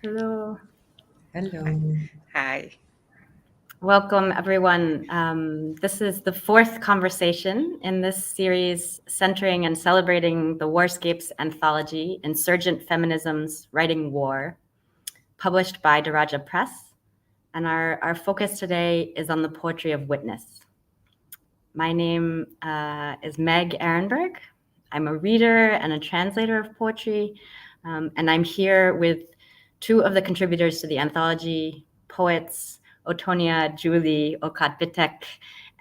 Hello. Hello. Hi. Welcome, everyone. This is the fourth conversation in this series centering and celebrating the Warscapes anthology, Insurgent Feminisms, Writing War, published by Daraja Press. And our focus today is on the poetry of witness. My name is Meg Arenberg. I'm a reader and a translator of poetry, and I'm here with two of the contributors to the anthology, poets Otoniya J, Okot Bitek,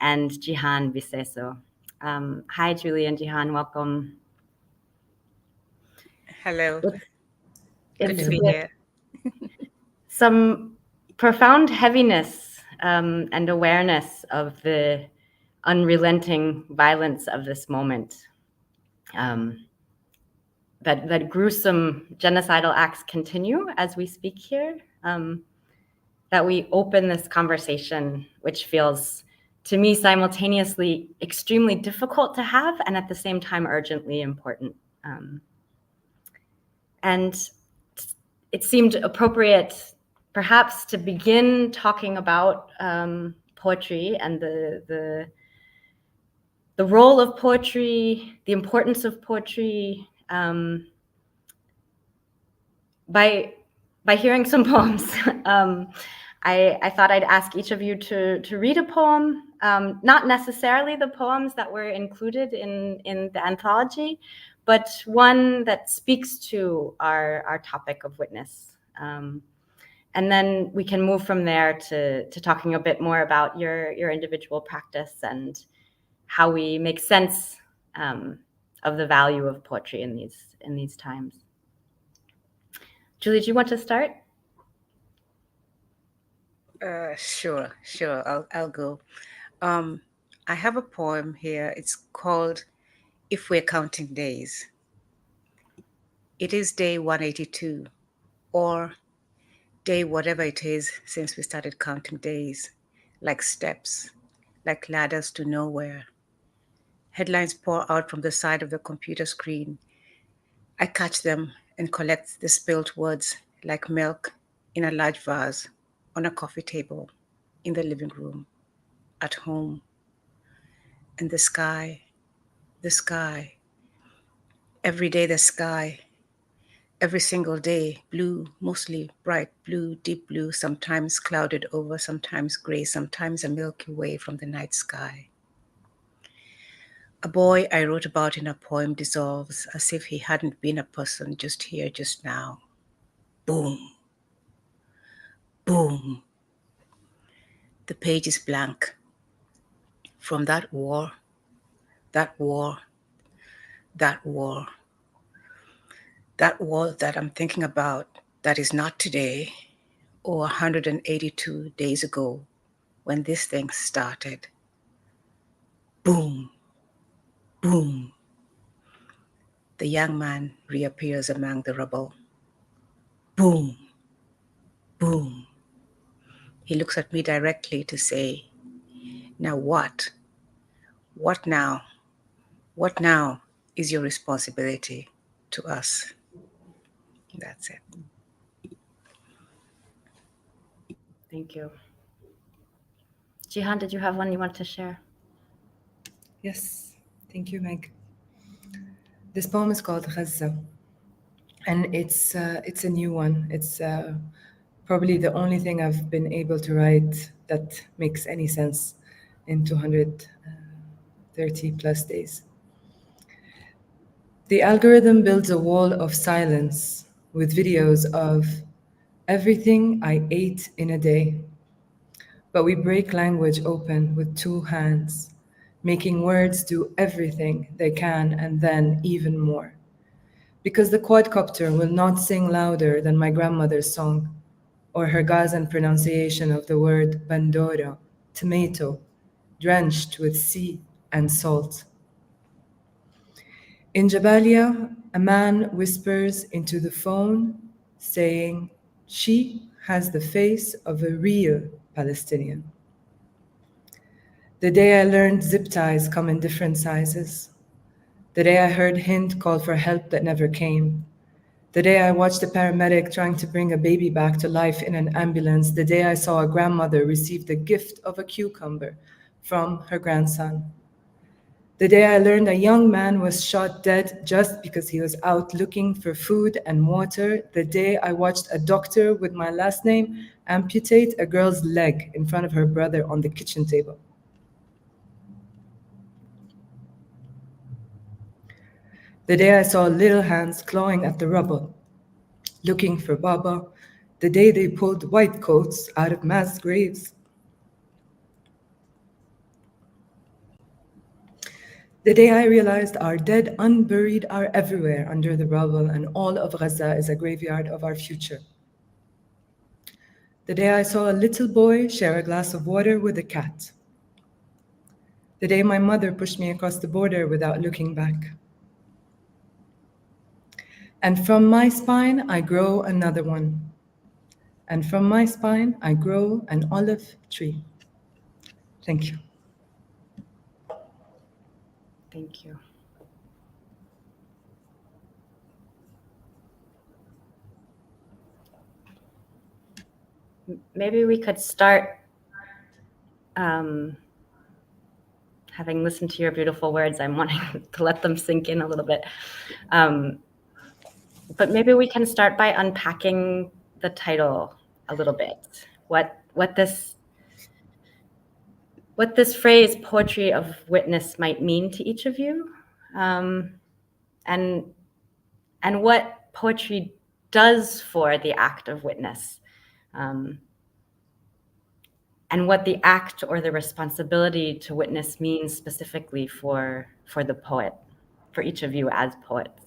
and Jehan Bseiso. Hi, Julie and Jehan, welcome. Hello. Good It's to be with here. some profound heaviness and awareness of the unrelenting violence of this moment. That gruesome genocidal acts continue as we speak here, that we open this conversation, which feels to me simultaneously extremely difficult to have and at the same time urgently important. And it seemed appropriate perhaps to begin talking about poetry and the role of poetry, the importance of poetry, by hearing some poems. I thought I'd ask each of you to read a poem, not necessarily the poems that were included in the anthology, but one that speaks to our topic of witness. And then we can move from there to talking a bit more about your individual practice and how we make sense of the value of poetry in these times. Julie, do you want to start? Sure. I'll go. I have a poem here. It's called If We're Counting Days. It is day 182, or day whatever it is since we started counting days, like steps, like ladders to nowhere. Headlines pour out from the side of the computer screen. I catch them and collect the spilt words like milk in a large vase on a coffee table, in the living room, at home. And the sky, every day the sky, every single day, blue, mostly bright blue, deep blue, sometimes clouded over, sometimes gray, sometimes a Milky Way from the night sky. A boy I wrote about in a poem dissolves as if he hadn't been a person just here, just now. Boom. Boom. The page is blank. From that war, that war that I'm thinking about, that is not today or 182 days ago when this thing started. Boom, boom. The young man reappears among the rubble. Boom, boom. He looks at me directly to say, now what? What now? What now is your responsibility to us? That's it. Thank you. Jehan, did you have one you want to share? Yes, thank you, Meg. This poem is called Gaza, and it's a new one. It's probably the only thing I've been able to write that makes any sense in 230 plus days. The algorithm builds a wall of silence with videos of everything I ate in a day. But we break language open with two hands, making words do everything they can and then even more. Because the quadcopter will not sing louder than my grandmother's song, or her Gazan pronunciation of the word bandoro, tomato, drenched with sea and salt. In Jabalia, a man whispers into the phone, saying, she has the face of a real Palestinian. The day I learned zip ties come in different sizes. The day I heard Hind call for help that never came. The day I watched a paramedic trying to bring a baby back to life in an ambulance. The day I saw a grandmother receive the gift of a cucumber from her grandson. The day I learned a young man was shot dead just because he was out looking for food and water. The day I watched a doctor with my last name amputate a girl's leg in front of her brother on the kitchen table. The day I saw little hands clawing at the rubble, looking for Baba. The day they pulled white coats out of mass graves. The day I realized our dead unburied are everywhere under the rubble and all of Gaza is a graveyard of our future. The day I saw a little boy share a glass of water with a cat. The day my mother pushed me across the border without looking back. And from my spine, I grow another one. And from my spine, I grow an olive tree. Thank you. Thank you. Maybe we could start, having listened to your beautiful words, I'm wanting to let them sink in a little bit. But maybe we can start by unpacking the title a little bit. What this phrase, poetry of witness, might mean to each of you, and what poetry does for the act of witness, and what the act or the responsibility to witness means specifically for the poet, for each of you as poets.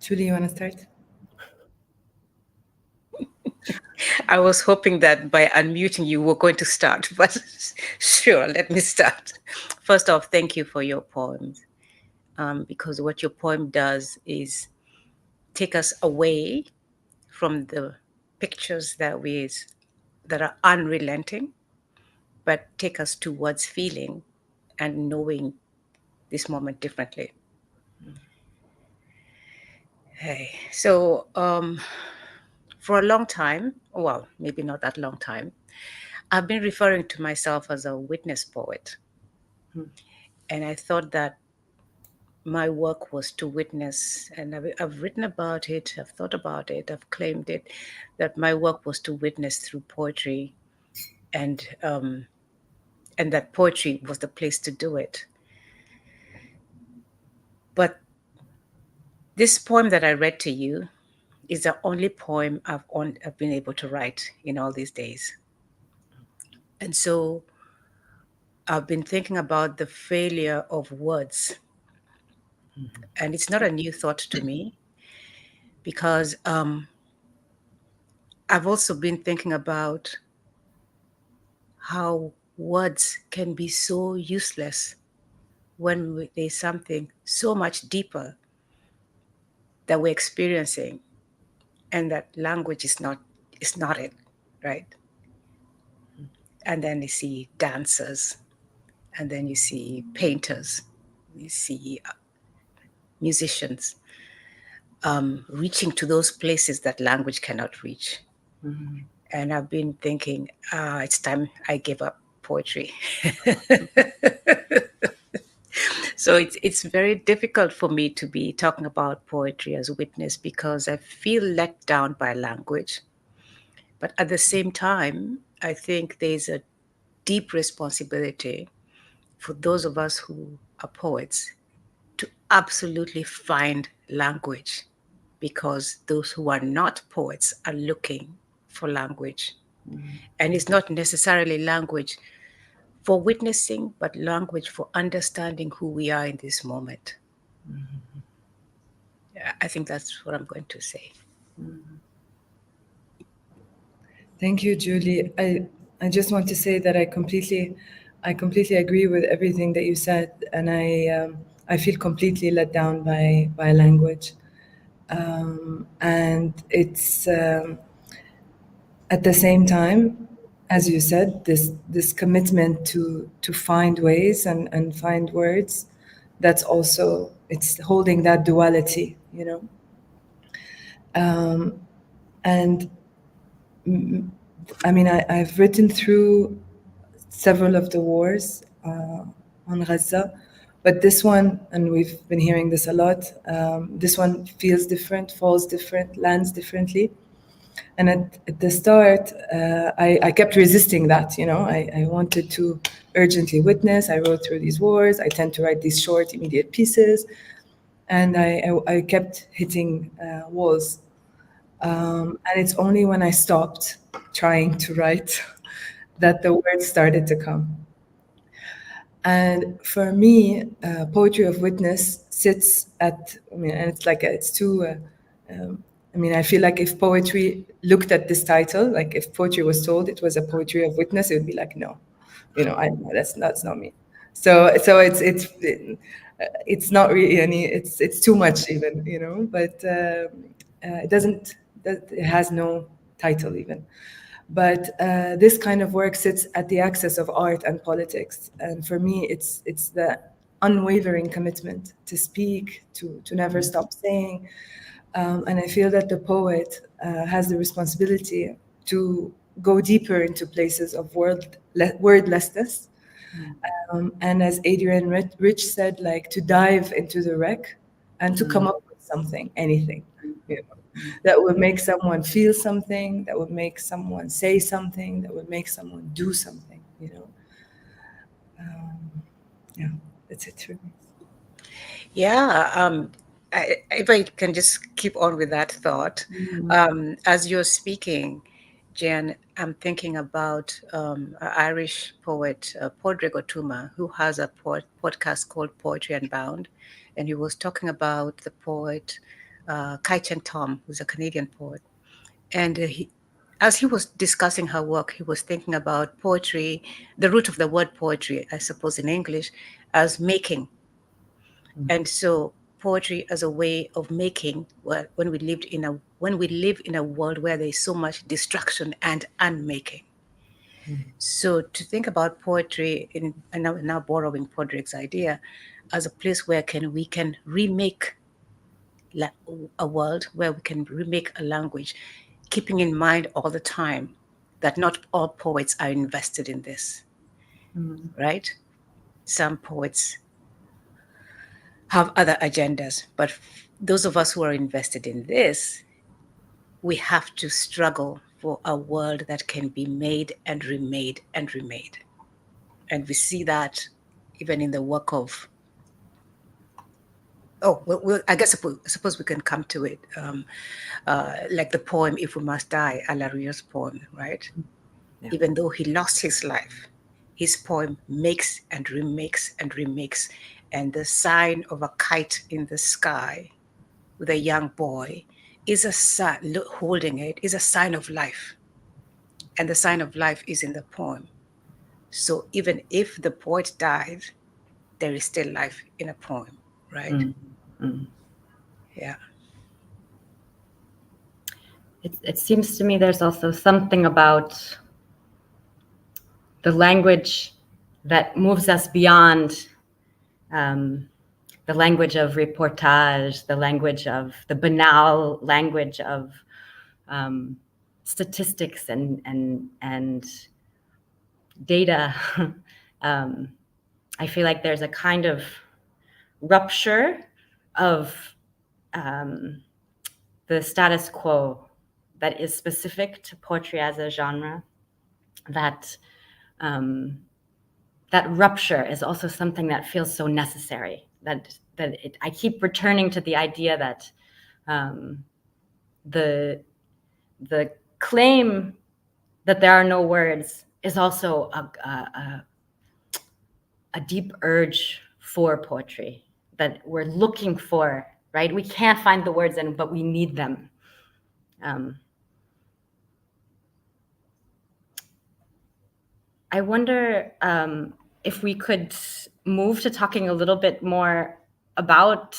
Julie, you want to start? I was hoping that by unmuting you were going to start, but sure, let me start. First off, thank you for your poems, because what your poem does is take us away from the pictures that are unrelenting, but take us towards feeling and knowing this moment differently. Hey, so for a long time, well, maybe not that long time, I've been referring to myself as a witness poet. And I thought that my work was to witness, and I've written about it, I've thought about it, I've claimed it, that my work was to witness through poetry, and that poetry was the place to do it. But this poem that I read to you is the only poem I've been able to write in all these days. And so I've been thinking about the failure of words. And it's not a new thought to me, because I've also been thinking about how words can be so useless when there's something so much deeper that we're experiencing, and that language is not it, right? And then you see dancers, and then you see painters, you see musicians reaching to those places that language cannot reach. Mm-hmm. And I've been thinking, it's time I gave up poetry. So it's very difficult for me to be talking about poetry as witness, because I feel let down by language. But at the same time, I think there's a deep responsibility for those of us who are poets to absolutely find language, because those who are not poets are looking for language. Mm-hmm. And it's not necessarily language for witnessing, but language for understanding who we are in this moment. Mm-hmm. I think that's what I'm going to say. Mm-hmm. Thank you, Julie. I just want to say that I completely agree with everything that you said, and I feel completely let down by language, and it's at the same time as you said, this commitment to find ways and find words, that's also, it's holding that duality, you know. And I mean, I've written through several of the wars on Gaza, but this one, and we've been hearing this a lot, this one feels different, falls different, lands differently. And at the start, I kept resisting that, you know. I wanted to urgently witness. I wrote through these wars. I tend to write these short, immediate pieces. And I kept hitting walls. And it's only when I stopped trying to write that the words started to come. And for me, poetry of witness sits at, I mean, and it's like, it's too, I mean, I feel like if poetry looked at this title, like if poetry was told it was a poetry of witness, it would be like, no, you know, that's not me. So it's not really any, it's too much even, you know, but it doesn't, it has no title even. But this kind of work sits at the axis of art and politics. And for me, it's the unwavering commitment to speak, to never stop saying. And I feel that the poet has the responsibility to go deeper into places of wordlessness. And as Adrian Rich said, like to dive into the wreck and to come up with something, anything, you know, that would make someone feel something, that would make someone say something, that would make someone do something, you know. Yeah, that's it for me. Yeah, if I can just keep on with that thought, as you're speaking, Jen, I'm thinking about an Irish poet, Padraig Otuma, who has a podcast called Poetry Unbound, and he was talking about the poet Kaichen Tom, who's a Canadian poet, and as he was discussing her work, he was thinking about poetry, the root of the word poetry, I suppose in English, as making. And so poetry as a way of making, when we live in a world where there is so much destruction and unmaking. So to think about poetry, and now borrowing Podrick's idea, as a place where we can remake a world, where we can remake a language, keeping in mind all the time that not all poets are invested in this, right? Some poets have other agendas, but those of us who are invested in this, we have to struggle for a world that can be made and remade and remade. And we see that even in the work of, I guess suppose we can come to it, like the poem "If We Must Die," Alariyo's poem, right? Yeah. Even though he lost his life, his poem makes and remakes and remakes. And the sign of a kite in the sky with a young boy is a sign, holding it is a sign of life. And the sign of life is in the poem. So even if the poet died, there is still life in a poem, right? Yeah. It seems to me there's also something about the language that moves us beyond the language of reportage, the language of the banal language of statistics and data. I feel like there's a kind of rupture of the status quo that is specific to poetry as a genre. That rupture is also something that feels so necessary. I keep returning to the idea that the claim that there are no words is also a deep urge for poetry that we're looking for, right? We can't find the words, but we need them. I wonder if we could move to talking a little bit more about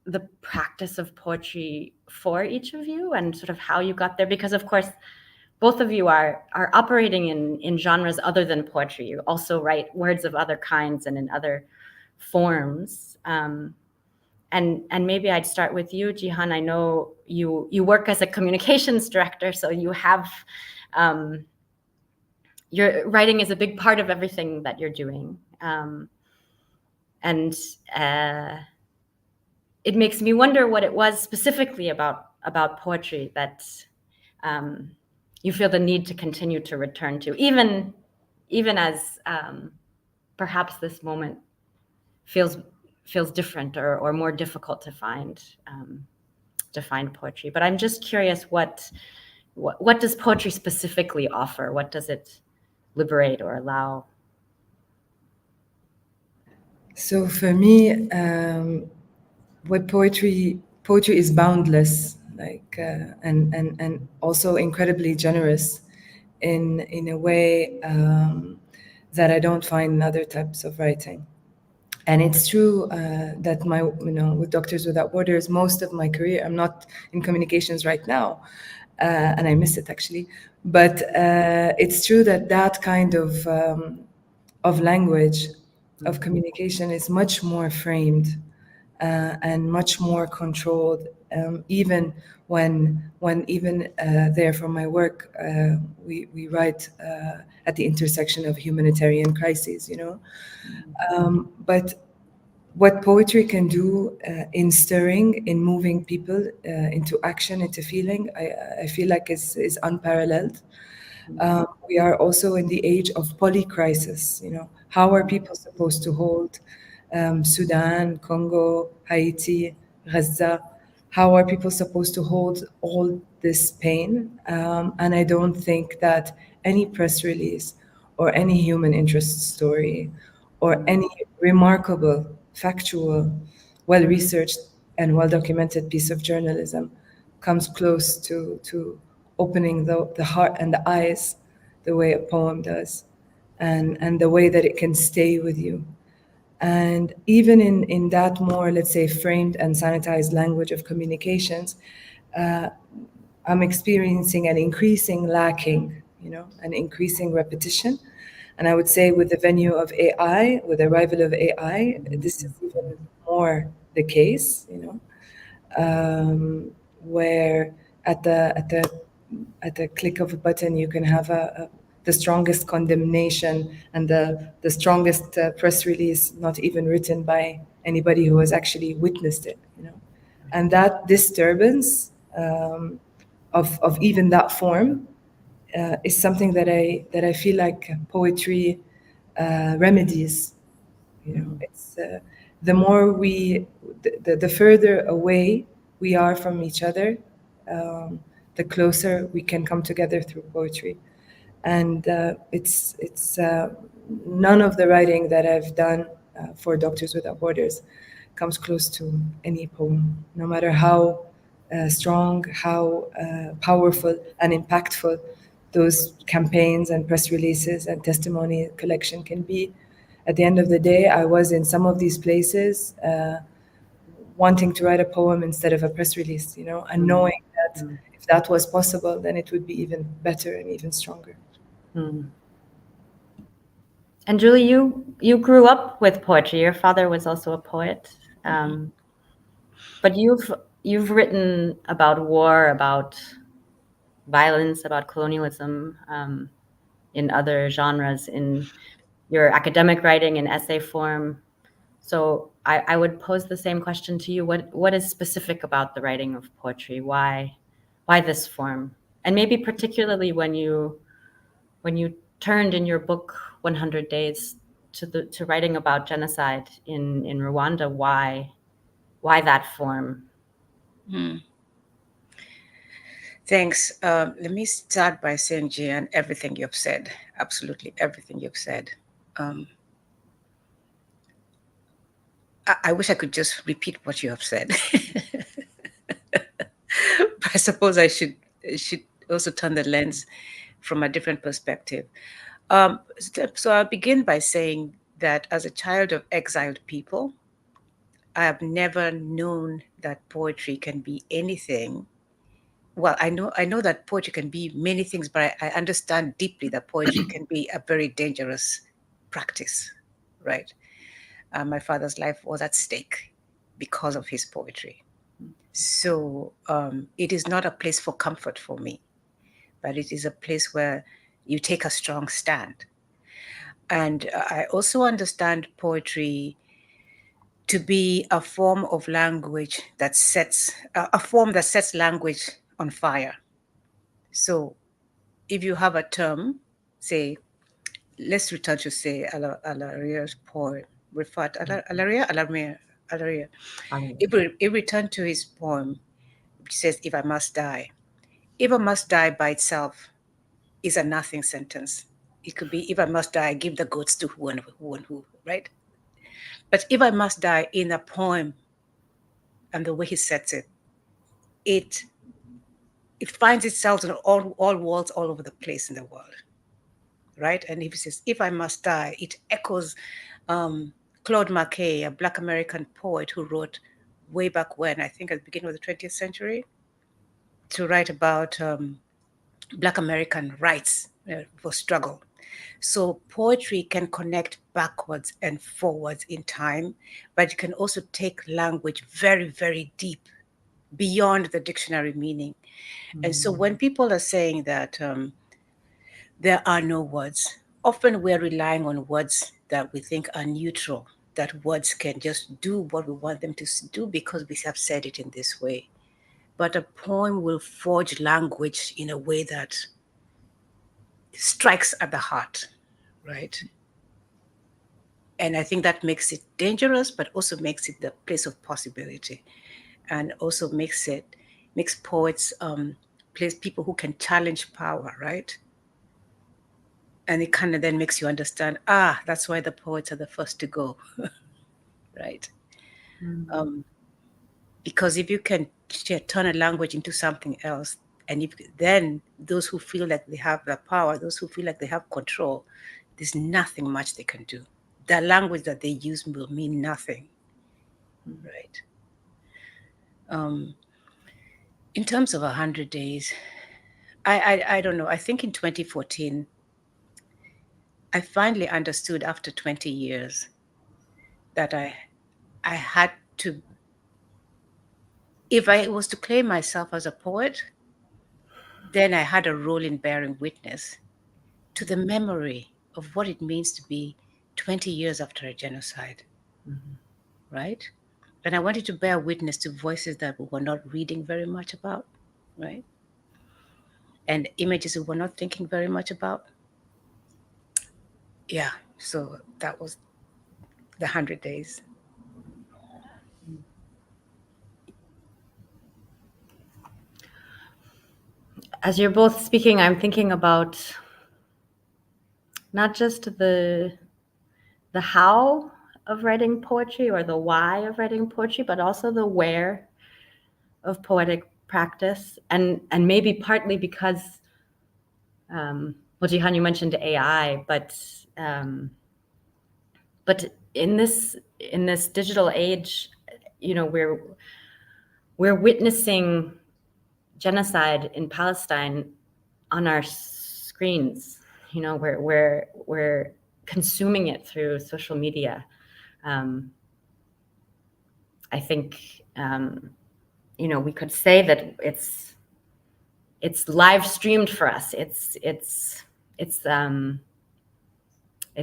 the practice of poetry for each of you and sort of how you got there, because of course, both of you are operating in genres other than poetry. You also write words of other kinds and in other forms. And maybe I'd start with you, Jehan. I know you work as a communications director, so you have your writing is a big part of everything that you're doing. And it makes me wonder what it was specifically about poetry that you feel the need to continue to return to, even as perhaps this moment feels different or more difficult to find poetry. But I'm just curious, what does poetry specifically offer? What does it liberate or allow? So for me, what poetry is boundless, like and also incredibly generous in a way that I don't find in other types of writing. And it's true that with Doctors Without Borders, most of my career, I'm not in communications right now, and I miss it actually. But it's true that kind of language, of communication, is much more framed and much more controlled. Even when even there for my work, we write at the intersection of humanitarian crises, but what poetry can do in stirring, in moving people into action, into feeling, I feel like is unparalleled. We are also in the age of polycrisis. How are people supposed to hold Sudan, Congo, Haiti, Gaza? How are people supposed to hold all this pain? And I don't think that any press release or any human interest story or any remarkable, factual, well-researched and well-documented piece of journalism comes close to opening the heart and the eyes the way a poem does, and the way that it can stay with you. And even in that more, let's say, framed and sanitized language of communications, I'm experiencing an increasing lacking, an increasing repetition. And I would say with the venue of AI, with the arrival of AI, this is even more the case, where at the click of a button you can have the strongest condemnation and the strongest press release, not even written by anybody who has actually witnessed it, and that disturbance of even that form is something that I feel like poetry remedies. It's the more the further away we are from each other, the closer we can come together through poetry. And it's none of the writing that I've done for Doctors Without Borders comes close to any poem, no matter how strong, how powerful and impactful those campaigns and press releases and testimony collection can be. At the end of the day, I was in some of these places wanting to write a poem instead of a press release, and knowing that if that was possible, then it would be even better and even stronger. And Julie, you grew up with poetry. Your father was also a poet, but you've written about war, about violence, about colonialism in other genres, in your academic writing in essay form. So I would pose the same question to you. What is specific about the writing of poetry? Why this form? And maybe particularly when you turned in your book 100 Days to writing about genocide in Rwanda, why that form? Thanks. Let me start by saying, Jehan, everything you've said, absolutely everything you've said. I wish I could just repeat what you have said. But I suppose I should also turn the lens from a different perspective. So I'll begin by saying that as a child of exiled people, I have never known that poetry can be anything well, I know that poetry can be many things, but I understand deeply that poetry can be a very dangerous practice, right? My father's life was at stake because of his poetry. So it is not a place for comfort for me, but it is a place where you take a strong stand. And I also understand poetry to be a form of language that sets a form that sets language on fire. So if you have a term, say, let's return to say Alaria's poem, Rifat Alaria. If we return to his poem, which says, "If I must die," "if I must die" by itself is a nothing sentence. It could be, "If I must die, give the goats to who and who," right? But "if I must die" in a poem and the way he sets it, it finds itself on all walls all over the place in the world, right? And if he says, "If I must die," it echoes Claude McKay, a Black American poet who wrote way back when, I think at the beginning of the 20th century, to write about Black American rights for struggle. So poetry can connect backwards and forwards in time, but it can also take language very, very deep beyond the dictionary meaning. And so when people are saying that there are no words, often we're relying on words that we think are neutral, that words can just do what we want them to do because we have said it in this way. But a poem will forge language in a way that strikes at the heart, right? And I think that makes it dangerous, but also makes it the place of possibility, and also makes poets place people who can challenge power, right? And it kind of then makes you understand, that's why the poets are the first to go, right? Because if you can turn a language into something else, and if then those who feel like they have the power, those who feel like they have control, there's nothing much they can do. The language that they use will mean nothing, right? In terms of 100 days, I don't know. I think in 2014, I finally understood after 20 years that I had to, if I was to claim myself as a poet, then I had a role in bearing witness to the memory of what it means to be 20 years after a genocide, right? And I wanted to bear witness to voices that we were not reading very much about, right? And images we were not thinking very much about. Yeah, so that was the 100 days. As you're both speaking, I'm thinking about not just the how of writing poetry or the why of writing poetry, but also the where of poetic practice, and maybe partly because, well, Jehan, you mentioned AI, but in this digital age, you know, we're witnessing genocide in Palestine on our screens. You know, we're consuming it through social media. I think you know, we could say that it's live streamed for us. It's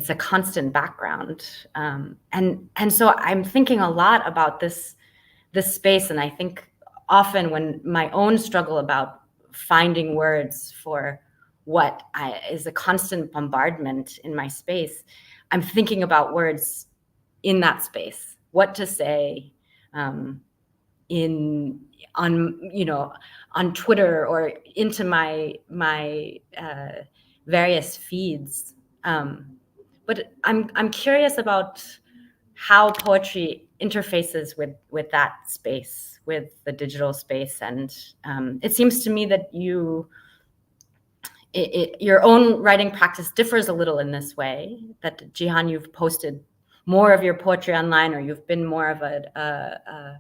a constant background, and so I'm thinking a lot about this space, and I think often when my own struggle about finding words for what is a constant bombardment in my space, I'm thinking about words in that space, what to say on Twitter or into my various feeds. But I'm curious about how poetry interfaces with that space, with the digital space, and it seems to me that your own writing practice differs a little in this way. That Jehan, you've posted more of your poetry online, or you've been more of a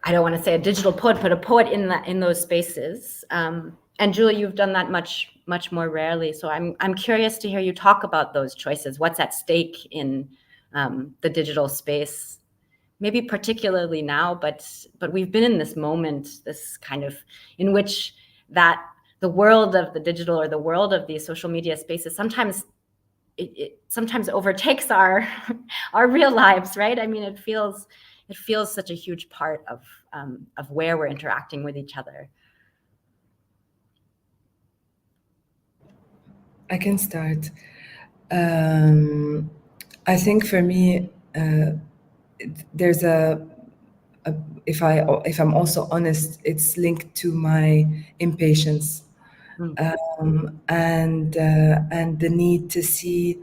I don't want to say a digital poet, but a poet in those spaces. And Julie, you've done that much more rarely. So I'm curious to hear you talk about those choices. What's at stake in the digital space? Maybe particularly now, but we've been in this moment, this kind of in which that the world of the digital or the world of these social media spaces sometimes it sometimes overtakes our real lives, right? I mean, it feels such a huge part of where we're interacting with each other. I can start. I think for me, there's if I'm also honest, it's linked to my impatience, and the need to see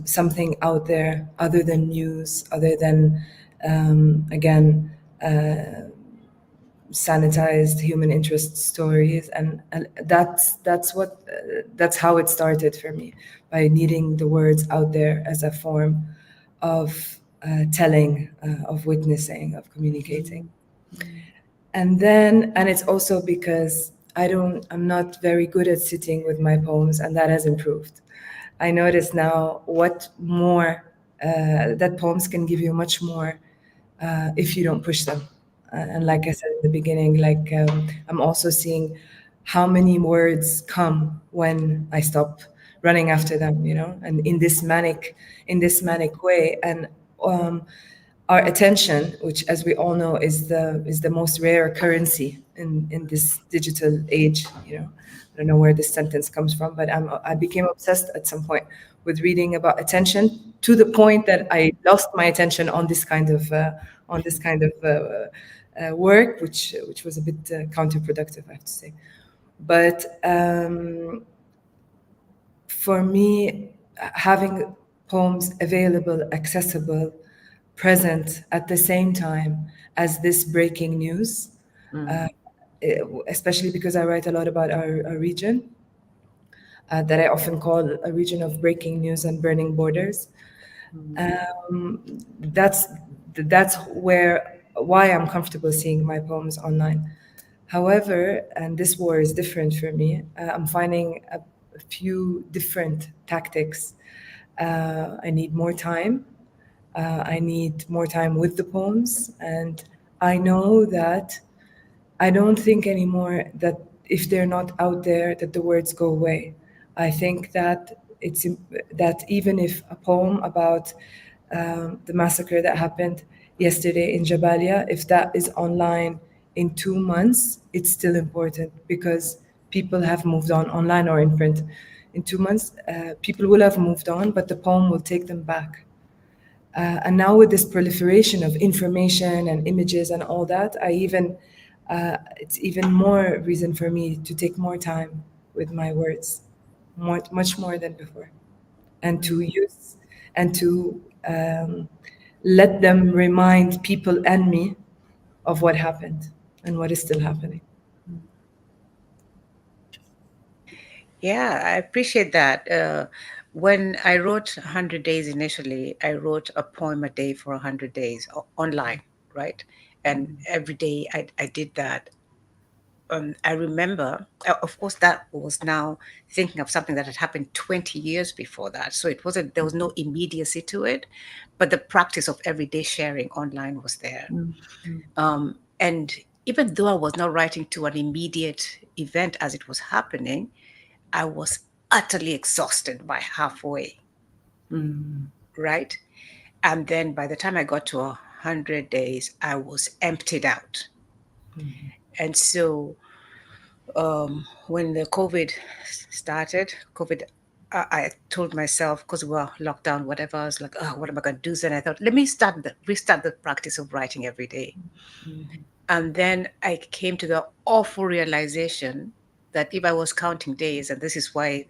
something out there other than news, other than again sanitized human interest stories, and that's how it started for me, by needing the words out there as a form of telling, of witnessing, of communicating. And it's also because I'm not very good at sitting with my poems, and that has improved. I notice now what more that poems can give you much more if you don't push them. And like I said in the beginning, like I'm also seeing how many words come when I stop running after them, and in this manic way. And our attention, which, as we all know, is the most rare currency in this digital age. I don't know where this sentence comes from, but I became obsessed at some point with reading about attention, to the point that I lost my attention on this kind of work, which was a bit counterproductive, I have to say. But for me, having poems available, accessible, present at the same time as this breaking news, especially because I write a lot about our region, that I often call a region of breaking news and burning borders. That's why I'm comfortable seeing my poems online. However, and this war is different for me, I'm finding a few different tactics. I need more time. I need more time with the poems. And I know that I don't think anymore that if they're not out there, that the words go away. I think that that even if a poem about the massacre that happened yesterday in Jabalia, if that is online in 2 months, it's still important, because people have moved on, online or in print. In 2 months, people will have moved on, but the poem will take them back. And now with this proliferation of information and images and all that, it's even more reason for me to take more time with my words, much more than before, and to use and to let them remind people and me of what happened and what is still happening. Yeah, I appreciate that. When I wrote 100 Days initially, I wrote a poem a day for 100 days online, right? And every day I did that. I remember, of course, that was now thinking of something that had happened 20 years before that. So there was no immediacy to it, but the practice of everyday sharing online was there. And even though I was not writing to an immediate event as it was happening, I was utterly exhausted by halfway, right? And then by the time I got to 100 days, I was emptied out. And so when the COVID started, I told myself, because we were locked down, whatever, I was like, oh, what am I going to do? Then I thought, let me restart the practice of writing every day. And then I came to the awful realization that if I was counting days, and this is why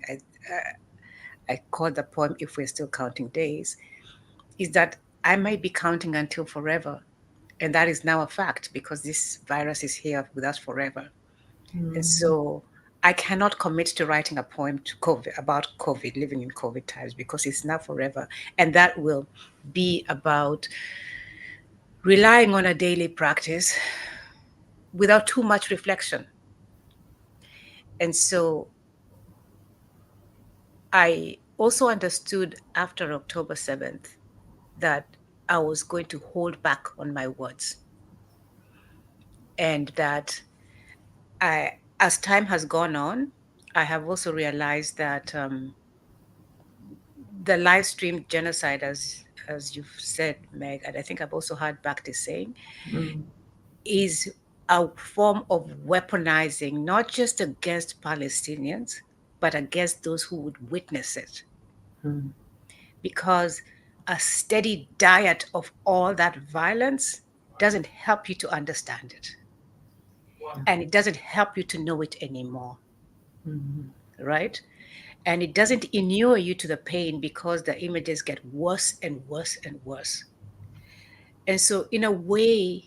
I called the poem If We're Still Counting Days, is that I might be counting until forever. And that is now a fact, because this virus is here with us forever. And so I cannot commit to writing a poem about COVID, living in COVID times, because it's now forever. And that will be about relying on a daily practice without too much reflection. And so I also understood after October 7th that I was going to hold back on my words. And that as time has gone on, I have also realized that the live stream genocide, as you've said, Meg, and I think I've also heard Bhakti saying, is a form of weaponizing, not just against Palestinians, but against those who would witness it. Because a steady diet of all that violence doesn't help you to understand it. And it doesn't help you to know it anymore. Right? And it doesn't inure you to the pain because the images get worse and worse and worse. And so, in a way,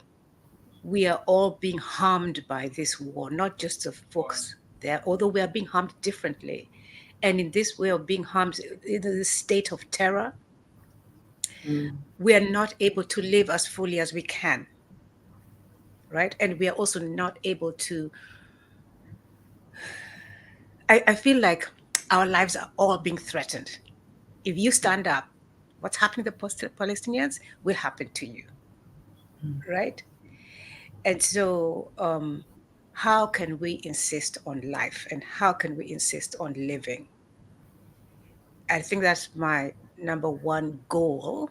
we are all being harmed by this war, not just the folks there, although we are being harmed differently. And in this way of being harmed, in this state of terror, we are not able to live as fully as we can, right? And we are also not able to, I feel like our lives are all being threatened. If you stand up, what's happening to the Palestinians will happen to you, right? And so how can we insist on life, and how can we insist on living? I think that's my number one goal,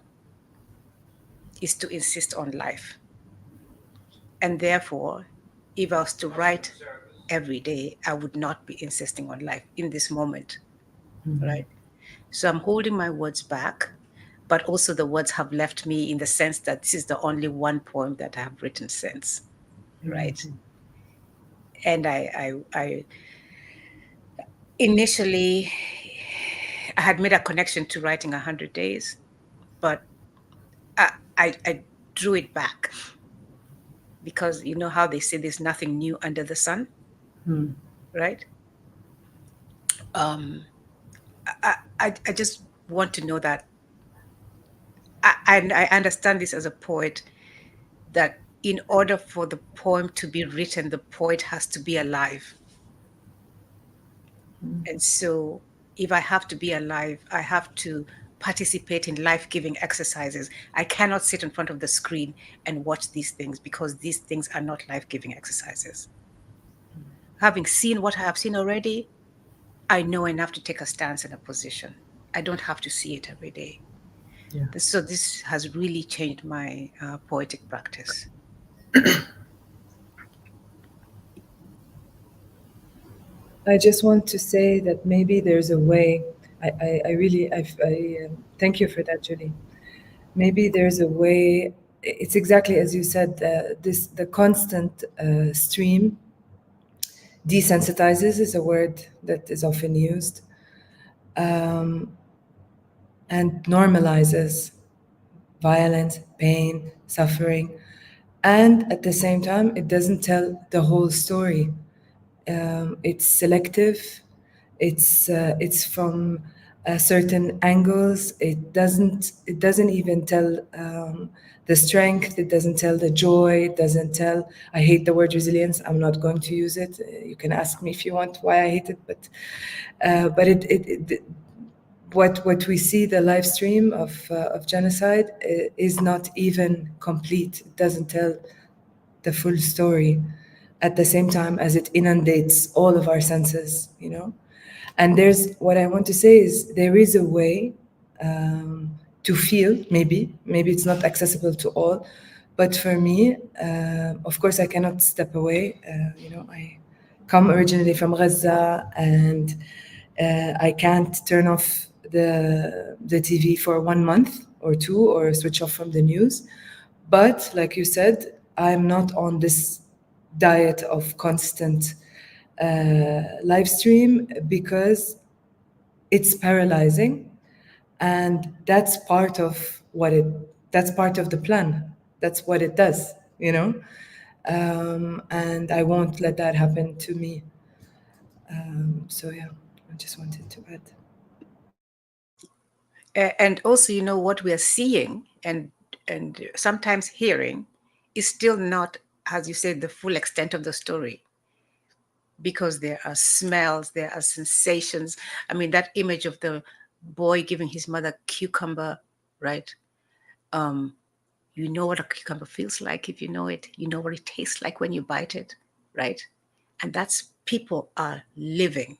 is to insist on life. And therefore, if I was to write every day, I would not be insisting on life in this moment, right? So I'm holding my words back, but also the words have left me in the sense that this is the only one poem that I have written since, right? And I initially, I had made a connection to writing 100 days, but I drew it back because you know how they say there's nothing new under the sun, right? I just want to know that I understand this as a poet, that in order for the poem to be written, the poet has to be alive. And so if I have to be alive, I have to participate in life-giving exercises. I cannot sit in front of the screen and watch these things, because these things are not life-giving exercises. Having seen what I have seen already, I know enough to take a stance and a position. I don't have to see it every day. Yeah. So this has really changed my poetic practice. I just want to say that maybe there's a way. I really thank you for that, Julie. Maybe there's a way. It's exactly as you said. The constant stream desensitizes is a word that is often used, and normalizes violence, pain, suffering, and at the same time, it doesn't tell the whole story. It's selective. It's from certain angles. It doesn't even tell the strength. It doesn't tell the joy. It doesn't tell. I hate the word resilience. I'm not going to use it. You can ask me if you want why I hate it, but what we see, the live stream of genocide, is not even complete. It doesn't tell the full story at the same time as it inundates all of our senses, you know? And there's, what I want to say is there is a way to feel, maybe it's not accessible to all, but for me, of course, I cannot step away. You know, I come originally from Gaza, and I can't turn off the TV for 1 month or two, or switch off from the news. But like you said, I'm not on this diet of constant live stream, because it's paralyzing, and that's part of the plan. That's what it does, you know. And I won't let that happen to me. So yeah, I just wanted to add. And also, you know, what we are seeing, and sometimes hearing is still not, as you said, the full extent of the story, because there are smells, there are sensations. I mean, that image of the boy giving his mother cucumber, right? You know what a cucumber feels like if you know it. You know what it tastes like when you bite it, right? And that's, people are living.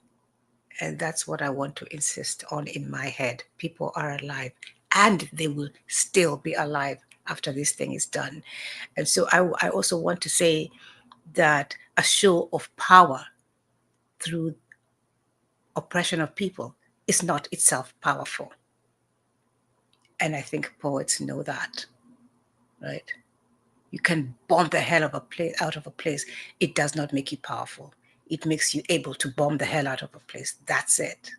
And that's what I want to insist on in my head. People are alive, and they will still be alive after this thing is done. And so I also want to say that a show of power through oppression of people is not itself powerful. And I think poets know that, right? You can bomb the hell of a place out of a place. It does not make you powerful. It makes you able to bomb the hell out of a place. That's it.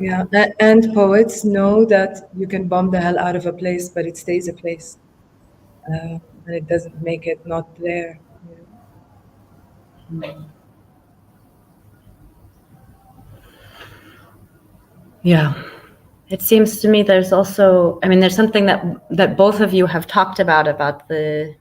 Yeah, and poets know that you can bomb the hell out of a place, but it stays a place, and it doesn't make it not there. Yeah. It seems to me there's also, I mean, there's something that both of you have talked about the,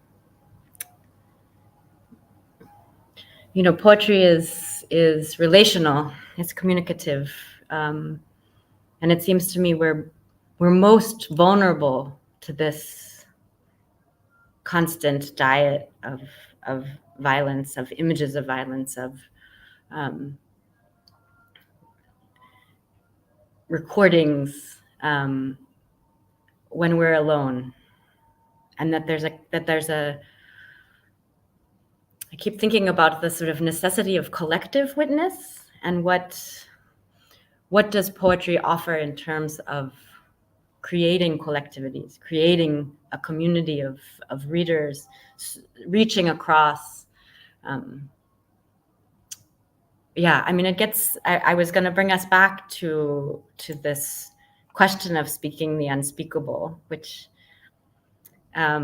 you know, poetry is relational, it's communicative, and it seems to me we're most vulnerable to this constant diet of violence, of images of violence, of recordings when we're alone, and that there's a I keep thinking about the sort of necessity of collective witness, and what does poetry offer in terms of creating collectivities, creating a community of readers, reaching across. Yeah, I mean, it gets, I was going to bring us back to this question of speaking the unspeakable, which, I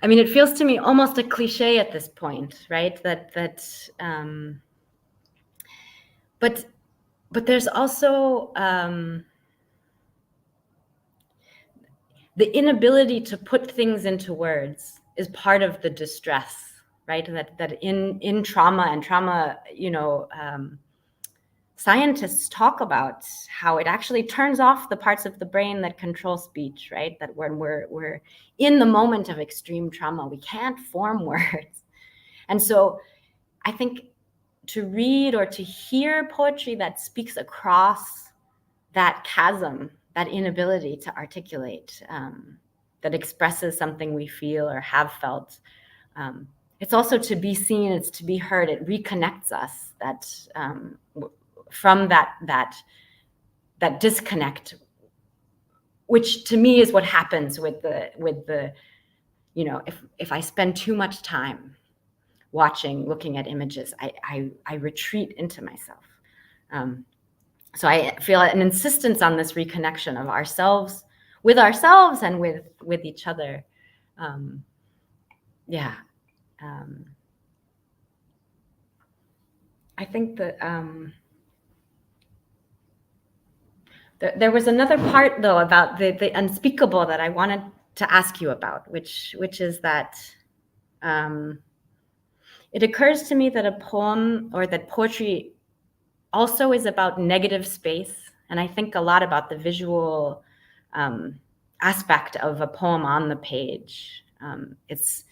mean, it feels to me almost a cliche at this point, right? But there's also the inability to put things into words is part of the distress, right? That in trauma, you know, scientists talk about how it actually turns off the parts of the brain that control speech, right? That when we're in the moment of extreme trauma, we can't form words. And so I think to read or to hear poetry that speaks across that chasm, that inability to articulate, that expresses something we feel or have felt, it's also to be seen, it's to be heard, it reconnects us from that disconnect, which to me is what happens with the you know, if I spend too much time looking at images, I retreat into myself. So I feel an insistence on this reconnection of ourselves with ourselves and with each other. Yeah. I think that there was another part, though, about the unspeakable that I wanted to ask you about, which is that it occurs to me that a poem, or that poetry, also is about negative space. And I think a lot about the visual aspect of a poem on the page. It's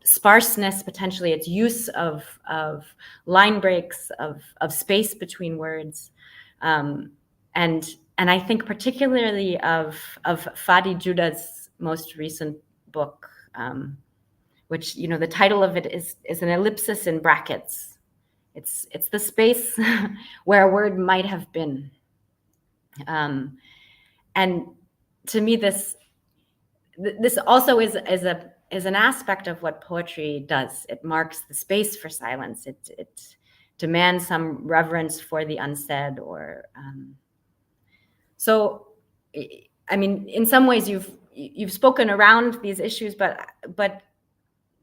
sparseness, potentially, its use of line breaks, of space between words. And I think particularly of Fadi Judah's most recent book, which, you know, the title of it is an ellipsis in brackets. It's the space where a word might have been. And to me, this also is an aspect of what poetry does. It marks the space for silence. It demands some reverence for the unsaid, or so. I mean, in some ways, you've spoken around these issues, but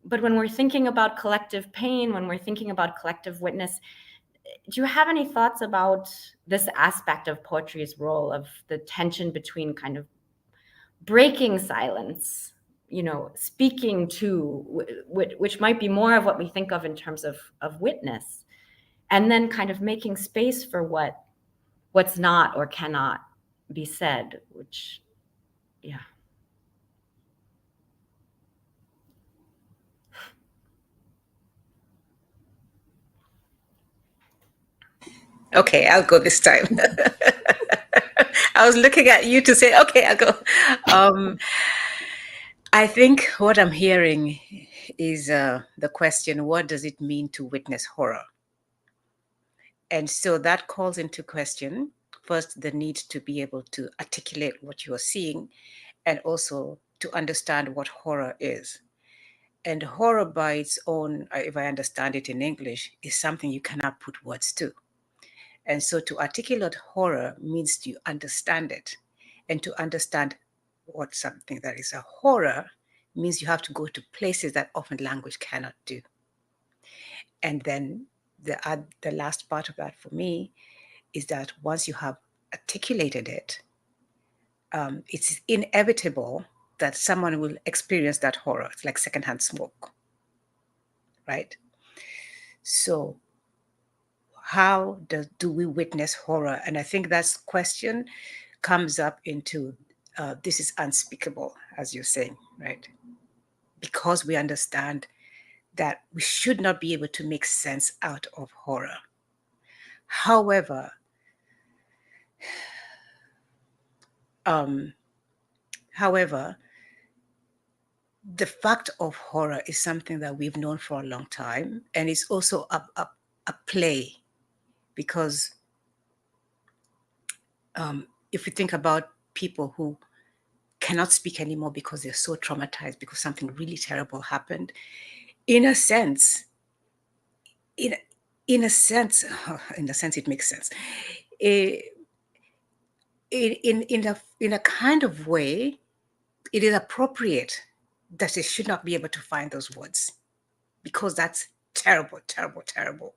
when we're thinking about collective pain, when we're thinking about collective witness, do you have any thoughts about this aspect of poetry's role, of the tension between kind of breaking silence, speaking to, which might be more of what we think of in terms of witness, and then kind of making space for what's not or cannot be said, which, yeah. Okay, I'll go this time. I was looking at you to say, okay, I'll go. I think what I'm hearing is the question, what does it mean to witness horror? And so that calls into question, first, the need to be able to articulate what you are seeing, and also to understand what horror is. And horror by its own, if I understand it in English, is something you cannot put words to. And so to articulate horror means to understand it. And to understand what something that is a horror means you have to go to places that often language cannot do. And then the last part of that for me is that once you have articulated it, it's inevitable that someone will experience that horror. It's like secondhand smoke, right? So how do we witness horror? And I think that question comes up into this is unspeakable, as you're saying, right? Because we understand that we should not be able to make sense out of horror. However, the fact of horror is something that we've known for a long time, and it's also a play, because if you think about people who cannot speak anymore because they're so traumatized because something really terrible happened, in a sense, it makes sense. In a kind of way, it is appropriate that they should not be able to find those words, because that's terrible, terrible, terrible.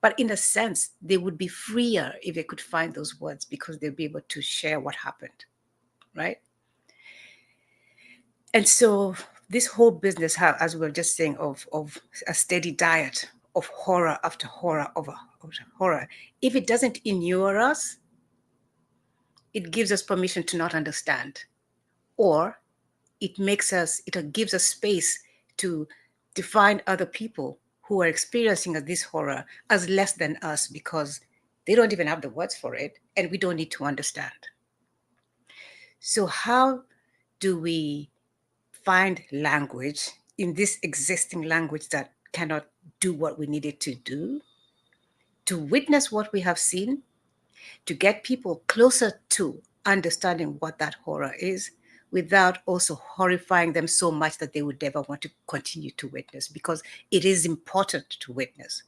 But in a sense, they would be freer if they could find those words, because they'd be able to share what happened, right? And so this whole business, as we were just saying, of a steady diet of horror after horror after horror, if it doesn't inure us, it gives us permission to not understand, or it gives us space to define other people who are experiencing this horror as less than us, because they don't even have the words for it, and we don't need to understand. So how do we find language in this existing language that cannot do what we need it to do, to witness what we have seen, to get people closer to understanding what that horror is, without also horrifying them so much that they would never want to continue to witness? Because it is important to witness,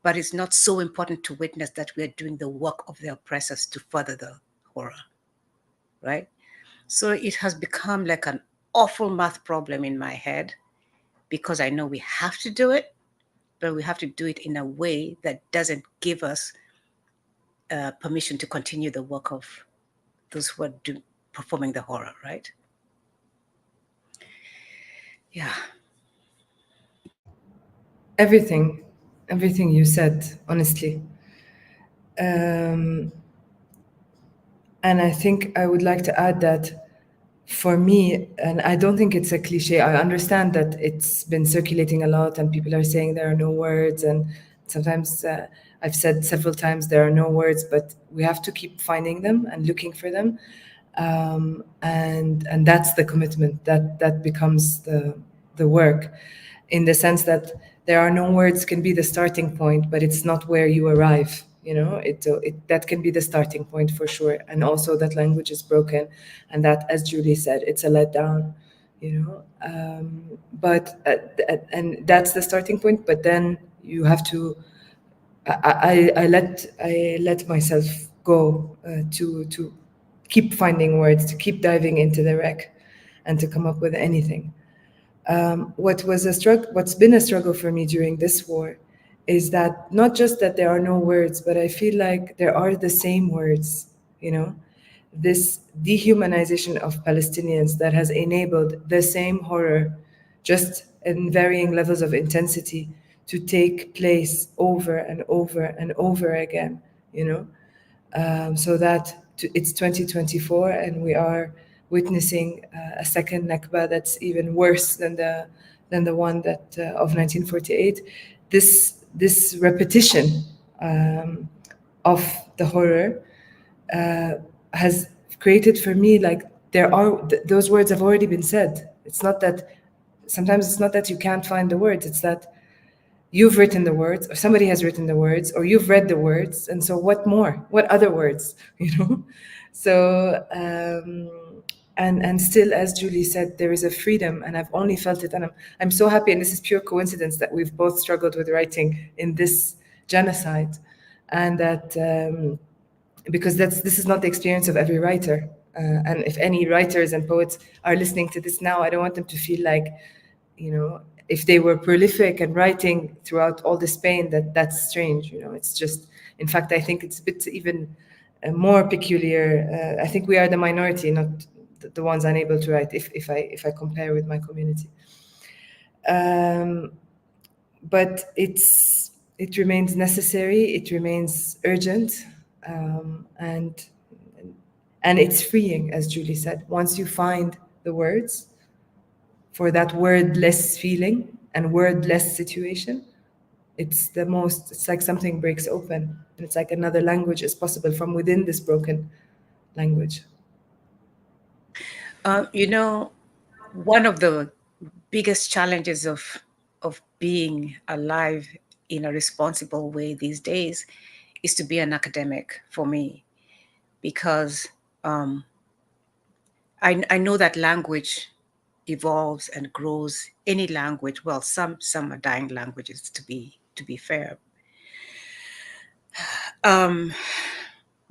but it's not so important to witness that we are doing the work of the oppressors to further the horror, right? So it has become like an awful math problem in my head, because I know we have to do it, but we have to do it in a way that doesn't give us permission to continue the work of those who are performing the horror, right? Yeah. Everything you said, honestly. And I think I would like to add that for me, and I don't think it's a cliche, I understand that it's been circulating a lot and people are saying there are no words, and sometimes I've said several times there are no words, but we have to keep finding them and looking for them. And that's the commitment, that becomes the work, in the sense that there are no words can be the starting point, but it's not where you arrive. That can be the starting point for sure, and also that language is broken, and that, as Julie said, it's a letdown. But and that's the starting point. But then you have to. I let myself go to keep finding words, to keep diving into the wreck, and to come up with anything. What's been a struggle for me during this war is that not just that there are no words, but I feel like there are the same words, you know? This dehumanization of Palestinians that has enabled the same horror, just in varying levels of intensity, to take place over and over and over again, you know? So that it's 2024 and we are witnessing a second Nakba that's even worse than the one that of 1948. This repetition of the horror has created for me, like, those words have already been said. It's not that sometimes it's not that you can't find the words, it's that you've written the words, or somebody has written the words, or you've read the words, and so what more? What other words? You know? So and still, as Julie said, there is a freedom, and I've only felt it, and I'm so happy, and this is pure coincidence that we've both struggled with writing in this genocide, and that because this is not the experience of every writer. And if any writers and poets are listening to this now, I don't want them to feel like, you know, if they were prolific and writing throughout all this pain, that's strange. You know, it's just, in fact, I think it's a bit even more peculiar. I think we are the minority, not the ones unable to write. If I compare with my community, but it remains necessary. It remains urgent, and it's freeing, as Julie said. Once you find the words for that wordless feeling and wordless situation, it's like something breaks open, and it's like another language is possible from within this broken language. You know, one of the biggest challenges of being alive in a responsible way these days is to be an academic for me, because I know that language evolves and grows. Any language, well, some are dying languages, to be fair. But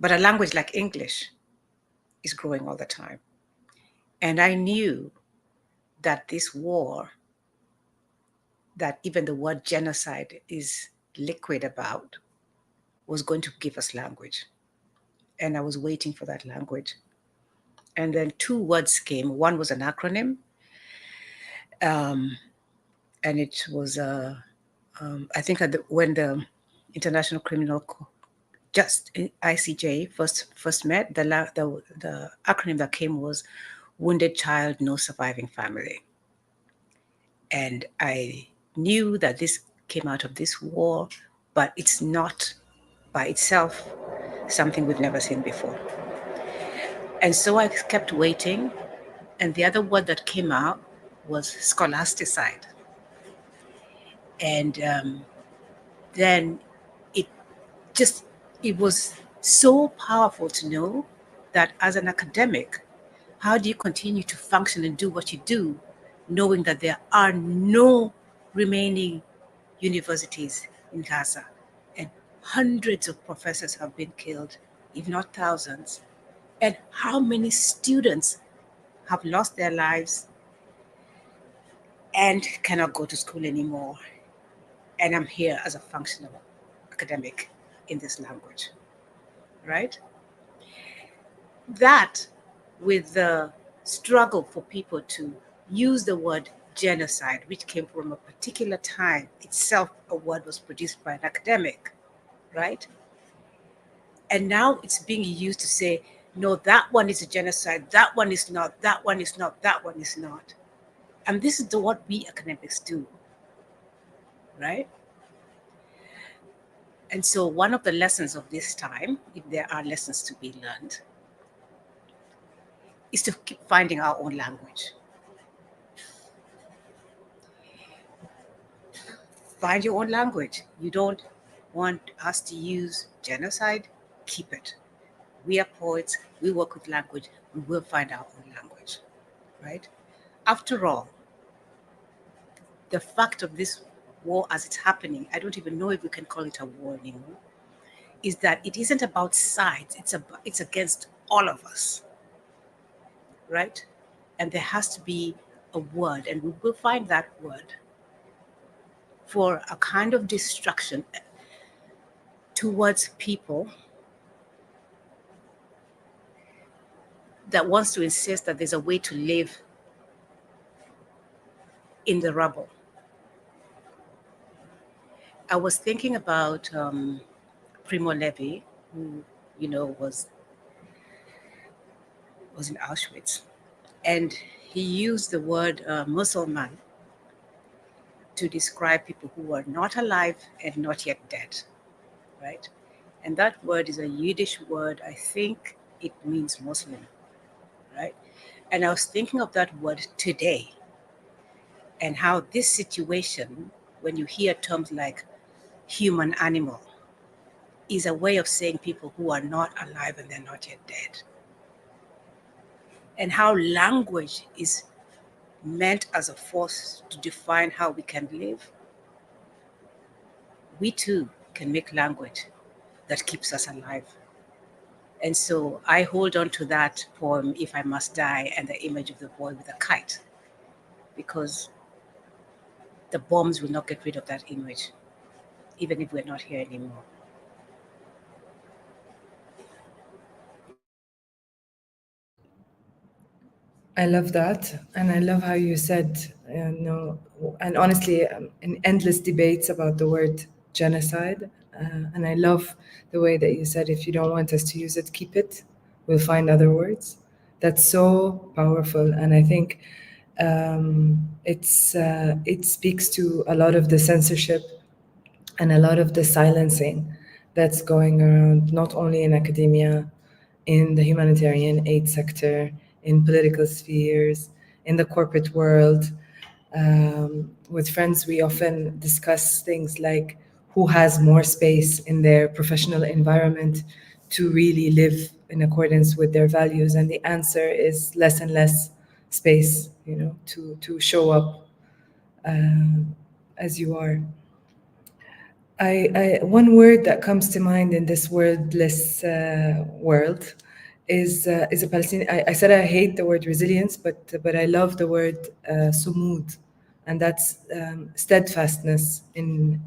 a language like English is growing all the time. And I knew that this war, that even the word genocide is liquid about, was going to give us language. And I was waiting for that language. And then two words came. One was an acronym, and it was, I think when the International Criminal Court, just ICJ first met, the acronym that came was Wounded Child, No Surviving Family. And I knew that this came out of this war, but it's not by itself something we've never seen before. And so I kept waiting. And the other word that came out was scholasticide. And then it was so powerful to know that as an academic, how do you continue to function and do what you do, knowing that there are no remaining universities in Gaza, and hundreds of professors have been killed, if not thousands, and how many students have lost their lives and cannot go to school anymore. And I'm here as a functional academic in this language, right? That, with the struggle for people to use the word genocide, which came from a particular time, itself a word was produced by an academic, right? And now it's being used to say, no, that one is a genocide, that one is not, that one is not, that one is not. And this is what we academics do, right? And so one of the lessons of this time, if there are lessons to be learned, is to keep finding our own language. Find your own language. You don't want us to use genocide? Keep it. We are poets. We work with language. We will find our own language, right? After all, the fact of this war as it's happening, I don't even know if we can call it a war anymore, is that it isn't about sides. It's against all of us, right? And there has to be a word, and we will find that word for a kind of destruction towards people that wants to insist that there's a way to live in the rubble. I was thinking about Primo Levi, who, you know, was in Auschwitz, and he used the word Muslim to describe people who are not alive and not yet dead, right? And that word is a Yiddish word. I think it means Muslim, right? And I was thinking of that word today and how this situation, when you hear terms like human animal, is a way of saying people who are not alive and they're not yet dead. And how language is meant as a force to define how we can live. We too can make language that keeps us alive. And so I hold on to that poem, If I Must Die, and the image of the boy with a kite, because the bombs will not get rid of that image, even if we're not here anymore. I love that, and I love how you said, and honestly, in endless debates about the word genocide, and I love the way that you said, if you don't want us to use it, keep it. We'll find other words. That's so powerful, and I think it speaks to a lot of the censorship and a lot of the silencing that's going around, not only in academia, in the humanitarian aid sector, in political spheres, in the corporate world. With friends, we often discuss things like who has more space in their professional environment to really live in accordance with their values. And the answer is less and less space, to show up as you are. One word that comes to mind in this wordless world is a Palestinian. I said I hate the word resilience, but I love the word sumud, and that's steadfastness in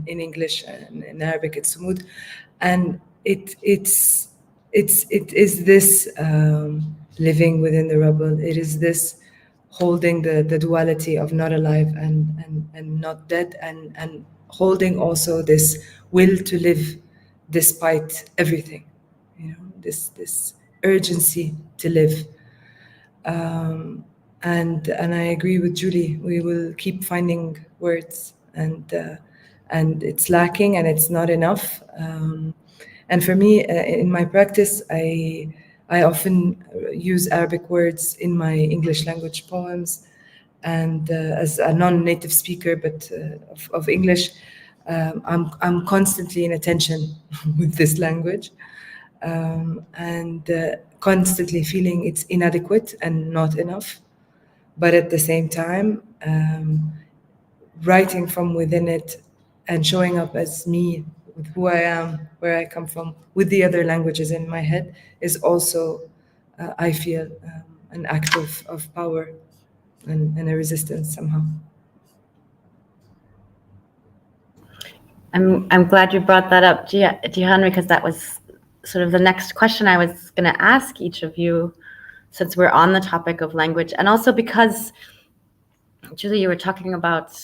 English, and in Arabic it's sumud, and it is this living within the rubble. It is this holding the duality of not alive and not dead, and holding also this will to live despite everything, this urgency to live. And I agree with Julie. We will keep finding words, and it's lacking and it's not enough. And for me, in my practice, I often use Arabic words in my English language poems, and as a non-native speaker, but of English, I'm constantly in attention with this language, and constantly feeling it's inadequate and not enough. But at the same time, writing from within it and showing up as me, with who I am, where I come from, with the other languages in my head, is also, I feel, an act of power and a resistance somehow. I'm glad you brought that up, Jehan, because that was sort of the next question I was going to ask each of you, since we're on the topic of language, and also because, Julie, you were talking about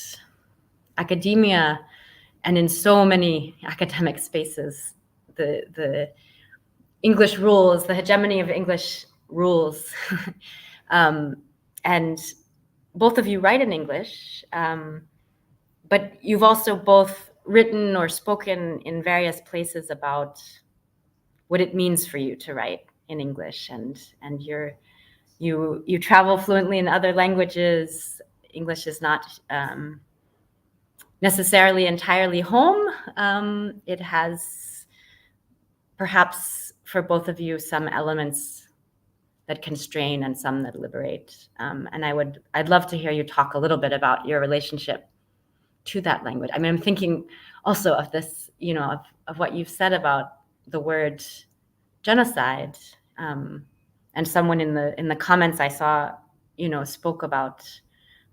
academia, and in so many academic spaces, the English rules, the hegemony of English rules, and both of you write in English, but you've also both written or spoken in various places about what it means for you to write in English, and you travel fluently in other languages. English is not necessarily entirely home. It has perhaps for both of you some elements that constrain and some that liberate. And I'd love to hear you talk a little bit about your relationship to that language. I mean, I'm thinking also of this, of what you've said about the word genocide. And someone in the comments I saw, spoke about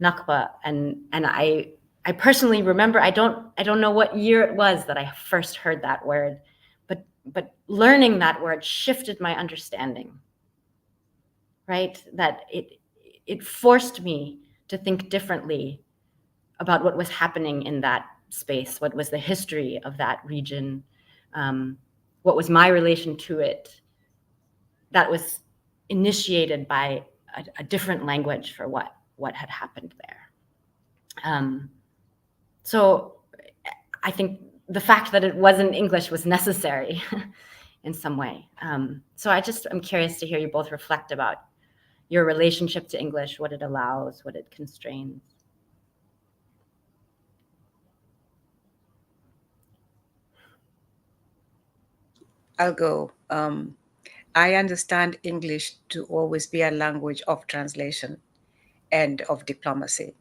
Nakba, and I I personally remember, I don't know what year it was that I first heard that word, but learning that word shifted my understanding, right? That it forced me to think differently about what was happening in that space, what was the history of that region, what was my relation to it. That was initiated by a different language for what had happened there. So I think the fact that it wasn't English was necessary in some way. So I'm curious to hear you both reflect about your relationship to English, what it allows, what it constrains. I'll go. I understand English to always be a language of translation and of diplomacy.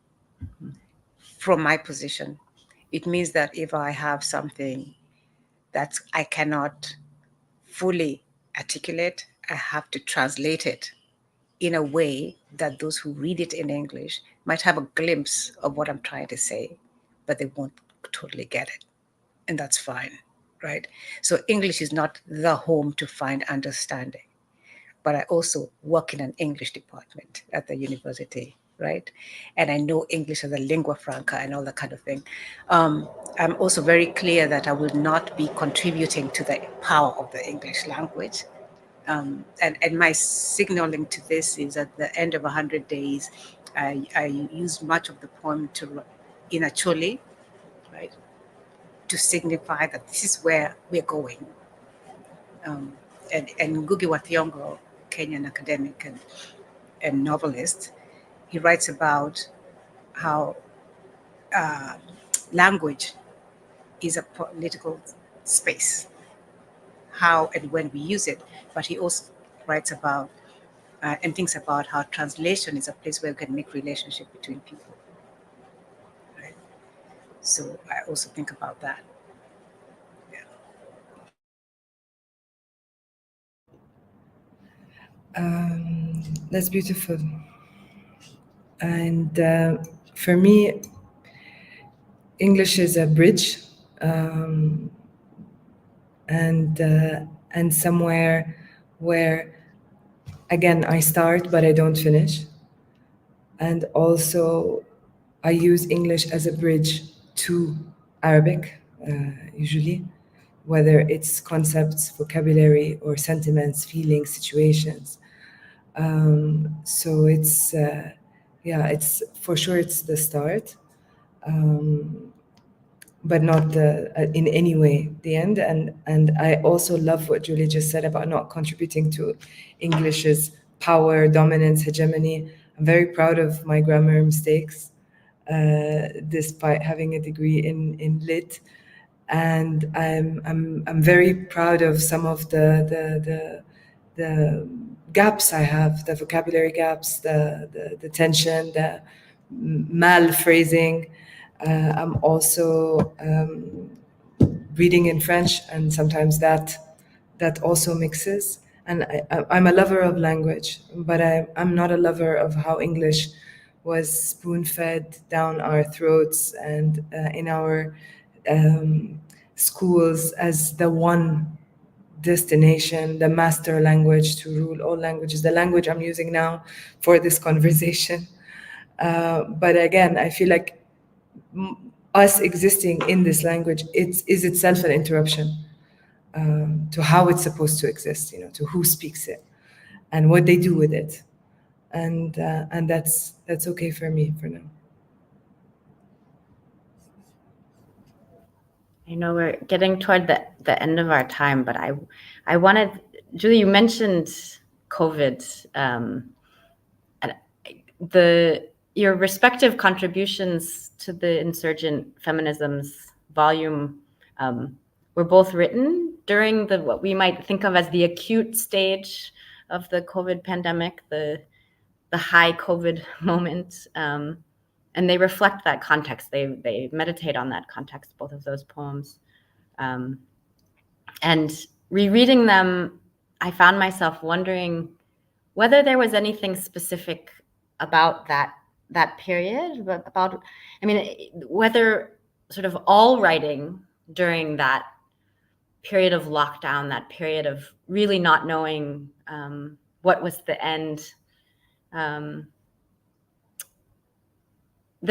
From my position, it means that if I have something that I cannot fully articulate, I have to translate it in a way that those who read it in English might have a glimpse of what I'm trying to say, but they won't totally get it. And that's fine, right? So English is not the home to find understanding. But I also work in an English department at the university, right? And I know English as a lingua franca and all that kind of thing. I'm also very clear that I will not be contributing to the power of the English language. And my signaling to this is at the end of 100 days, I use much of the poem in Acholi, right, to signify that this is where we're going. And Ngugi wa Thiong'o, Kenyan academic and novelist, he writes about how language is a political space, how and when we use it. But he also writes about and thinks about how translation is a place where we can make relationship between people. Right? So I also think about that. That's beautiful. And for me, English is a bridge, and somewhere where, again, I start but I don't finish. And also, I use English as a bridge to Arabic, usually, whether it's concepts, vocabulary, or sentiments, feelings, situations. So it's it's for sure it's the start, but not in any way the end. And I also love what Julie just said about not contributing to English's power, dominance, hegemony. I'm very proud of my grammar mistakes, despite having a degree in lit. And I'm very proud of some of the gaps I have, the vocabulary gaps, the tension, the malphrasing. I'm also reading in French, and sometimes that also mixes. And I'm a lover of language, but I'm not a lover of how English was spoon-fed down our throats and in our schools as the one destination, the master language to rule all languages, the language I'm using now for this conversation. But again, I feel like us existing in this language is itself an interruption to how it's supposed to exist, to who speaks it and what they do with it. And that's okay for me for now. I know we're getting toward the end of our time, but I wanted, Julie, you mentioned COVID, and your respective contributions to the Insurgent Feminisms volume were both written during what we might think of as the acute stage of the COVID pandemic, the high COVID moment. And they reflect that context. They meditate on that context, both of those poems. And rereading them, I found myself wondering whether there was anything specific about that period, but about, I mean, whether sort of all writing during that period of lockdown, that period of really not knowing what was the end, that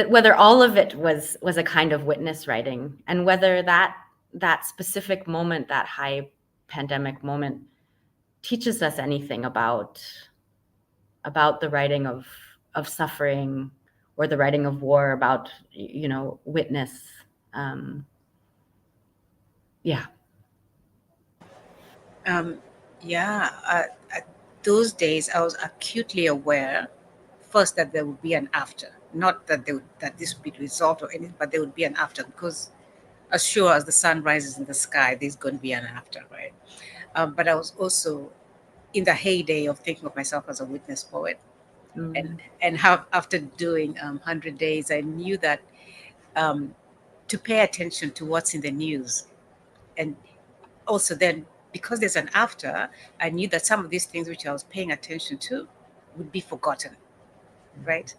whether all of it was a kind of witness writing, and whether that specific moment, that high pandemic moment, teaches us anything about the writing of suffering, or the writing of war, about, you know, witness. Yeah. Those days I was acutely aware, first, that there would be an after. Not that that this would be resolved or anything, but there would be an after, because as sure as the sun rises in the sky, there's going to be an after, right? But I was also in the heyday of thinking of myself as a witness poet, and how, after doing 100 days, I knew that to pay attention to what's in the news, and also then, because there's an after, I knew that some of these things which I was paying attention to would be forgotten, right?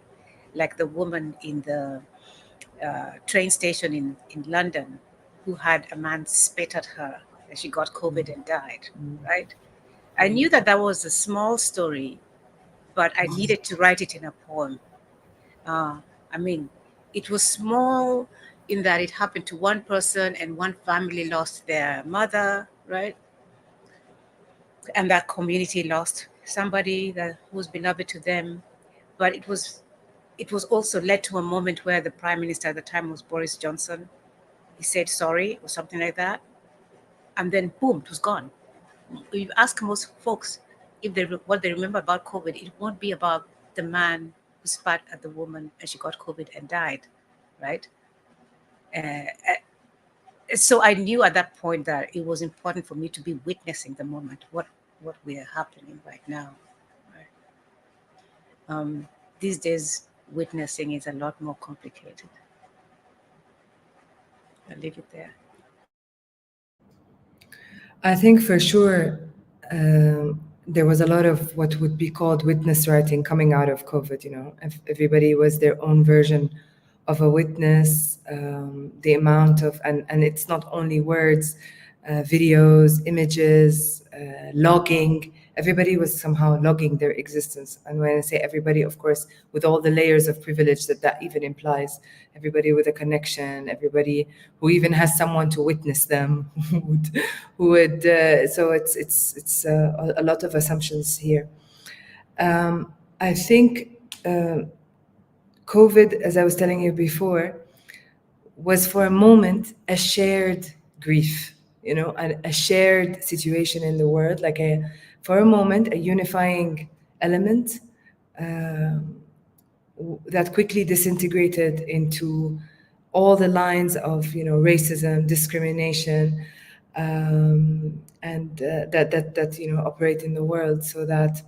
Like the woman in the train station in London who had a man spit at her and she got COVID and died, right? I knew that that was a small story, but I needed to write it in a poem. I mean, it was small in that it happened to one person and one family lost their mother, right? And that community lost somebody who was beloved to them. But it was also led to a moment where the prime minister at the time was Boris Johnson. He said sorry or something like that, and then boom, it was gone. If you ask most folks what they remember about COVID, it won't be about the man who spat at the woman and she got COVID and died, right? So I knew at that point that it was important for me to be witnessing the moment, what we're happening right now. Right? These days, witnessing is a lot more complicated. I'll leave it there. I think for sure there was a lot of what would be called witness writing coming out of COVID. You know, everybody was their own version of a witness. The amount of, and it's not only words, videos, images, logging. Everybody was somehow logging their existence. And when I say everybody, of course, with all the layers of privilege that even implies, everybody with a connection, everybody who even has someone to witness them, who would. So it's a lot of assumptions here. I think COVID, as I was telling you before, was for a moment a shared grief, you know, a shared situation in the world, like for a moment, a unifying element that quickly disintegrated into all the lines of, you know, racism, discrimination, and that you know, operate in the world, so that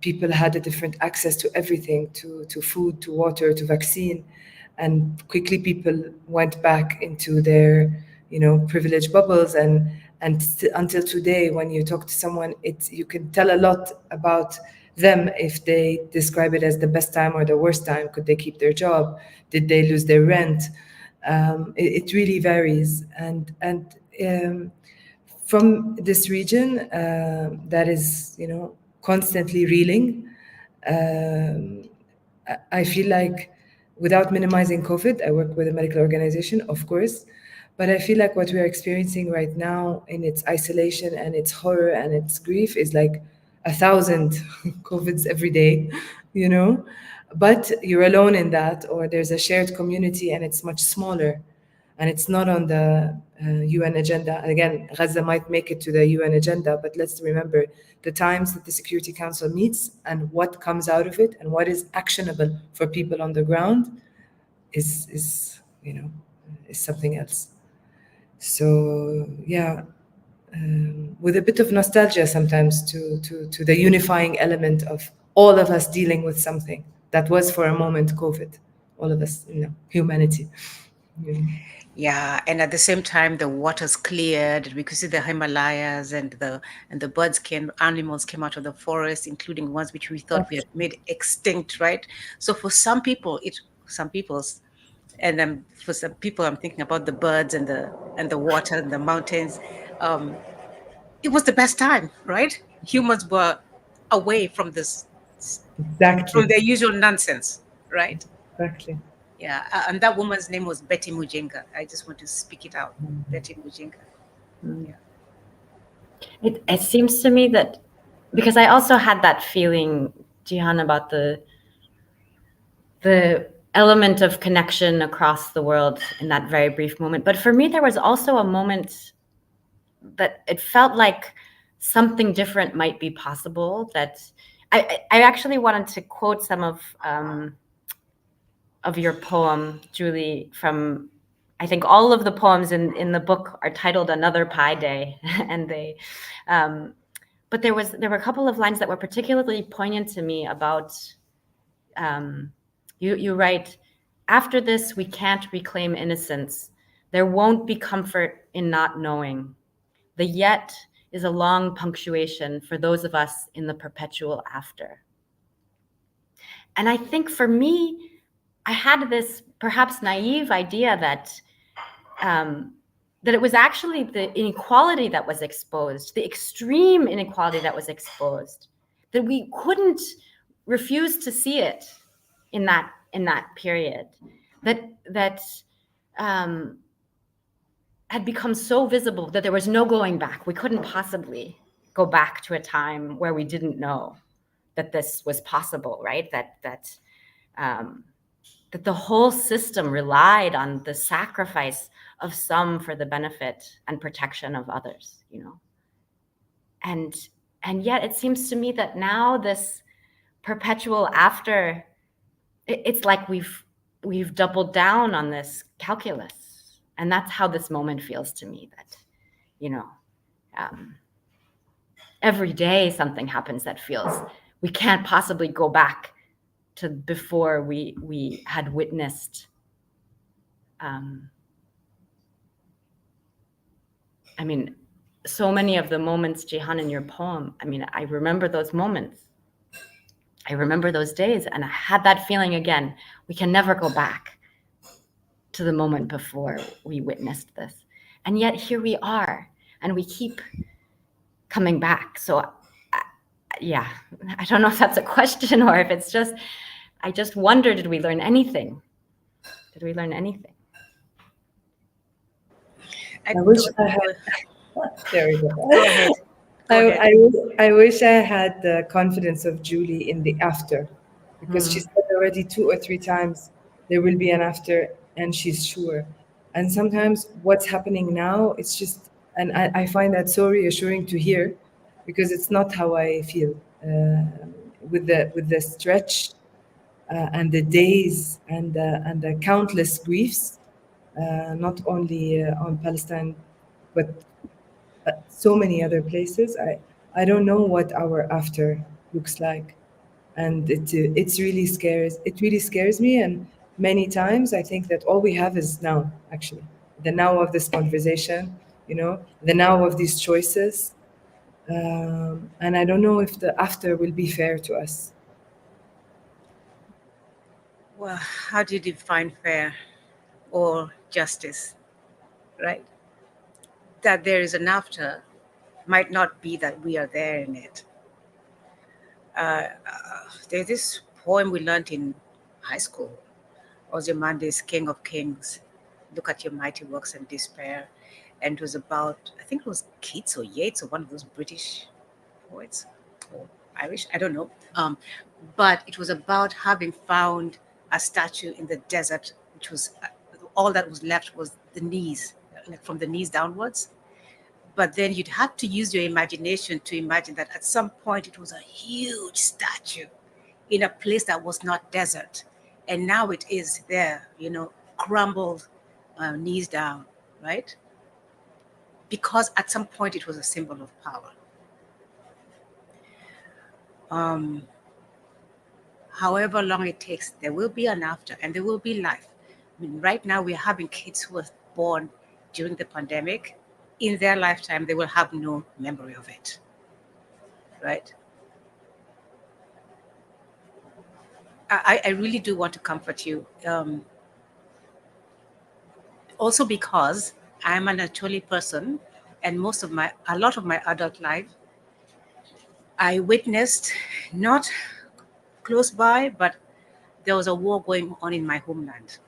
people had a different access to everything, to food, to water, to vaccine, and quickly people went back into their, you know, privileged bubbles, and until today, when you talk to someone, you can tell a lot about them if they describe it as the best time or the worst time. Could they keep their job? Did they lose their rent? It really varies, and from this region that is, you know, constantly reeling, I feel like, without minimizing COVID, I work with a medical organization, of course, but I feel like what we are experiencing right now in its isolation and its horror and its grief is like 1,000 COVIDs every day, you know, but you're alone in that, or there's a shared community and it's much smaller. And it's not on the UN agenda. Again, Gaza might make it to the UN agenda, but let's remember the times that the Security Council meets and what comes out of it and what is actionable for people on the ground is you know, is something else. So yeah, with a bit of nostalgia sometimes to the unifying element of all of us dealing with something that was for a moment COVID. All of us, you know, humanity. Yeah, and at the same time, the water's cleared. We could see the Himalayas, and the birds animals came out of the forest, including ones which we thought we had made extinct, right? So for some people, for some people, I'm thinking about the birds and the water and the mountains. It was the best time, right? Humans were away from from Exactly. their usual nonsense, right? Exactly. Yeah, and that woman's name was Betty Mujinga. I just want to speak it out, Betty Mujinga. Yeah. It seems to me that, because I also had that feeling, Jehan, about the element of connection across the world in that very brief moment. But for me, there was also a moment that it felt like something different might be possible. That I actually wanted to quote some of your poem, Julie, from, I think all of the poems in the book are titled Another Pi Day. And but there were a couple of lines that were particularly poignant to me about, you write, after this, we can't reclaim innocence. There won't be comfort in not knowing. The yet is a long punctuation for those of us in the perpetual after. And I think for me, I had this perhaps naive idea that that it was actually the inequality that was exposed, the extreme inequality that was exposed, that we couldn't refuse to see it in that period, that had become so visible that there was no going back. We couldn't possibly go back to a time where we didn't know that this was possible, right? That the whole system relied on the sacrifice of some for the benefit and protection of others, you know. And yet it seems to me that now this perpetual after, it's like we've doubled down on this calculus. And that's how this moment feels to me, that, you know, every day something happens that feels we can't possibly go back to before we had witnessed. I mean, so many of the moments, Jehan, in your poem, I mean, I remember those moments. I remember those days, and I had that feeling again. We can never go back to the moment before we witnessed this. And yet here we are, and we keep coming back. So yeah, I don't know if that's a question or if it's just, I just wonder, did we learn anything? Did we learn anything? I wish I had. There we go. Go ahead. Go ahead. I wish I had the confidence of Julie in the after, because she said already 2 or 3 times there will be an after, and she's sure. And sometimes what's happening now, it's just, and I find that so reassuring to hear, because it's not how I feel. With the stretch and the days and the countless griefs, not only on Palestine, but so many other places. I don't know what our after looks like, and it's really scares. It really scares me, and many times I think that all we have is now. Actually, the now of this conversation, you know, the now of these choices, and I don't know if the after will be fair to us. Well, how do you define fair or justice, right? That there is an after might not be that we are there in it. There's this poem we learned in high school, Ozymandias, King of Kings, look at your mighty works and despair. And it was about, I think it was Keats or Yeats or one of those British poets or Irish, I don't know. But it was about having found a statue in the desert, which was all that was left was the knees, like from the knees downwards. But then you'd have to use your imagination to imagine that at some point it was a huge statue in a place that was not desert. And now it is there, you know, crumbled, knees down, right? Because at some point it was a symbol of power. However long it takes, there will be an after and there will be life. I mean, right now we're having kids who are born during the pandemic, in their lifetime, they will have no memory of it, right? I really do want to comfort you. Also because I'm an Acholi person, and a lot of my adult life, I witnessed, not close by, but there was a war going on in my homeland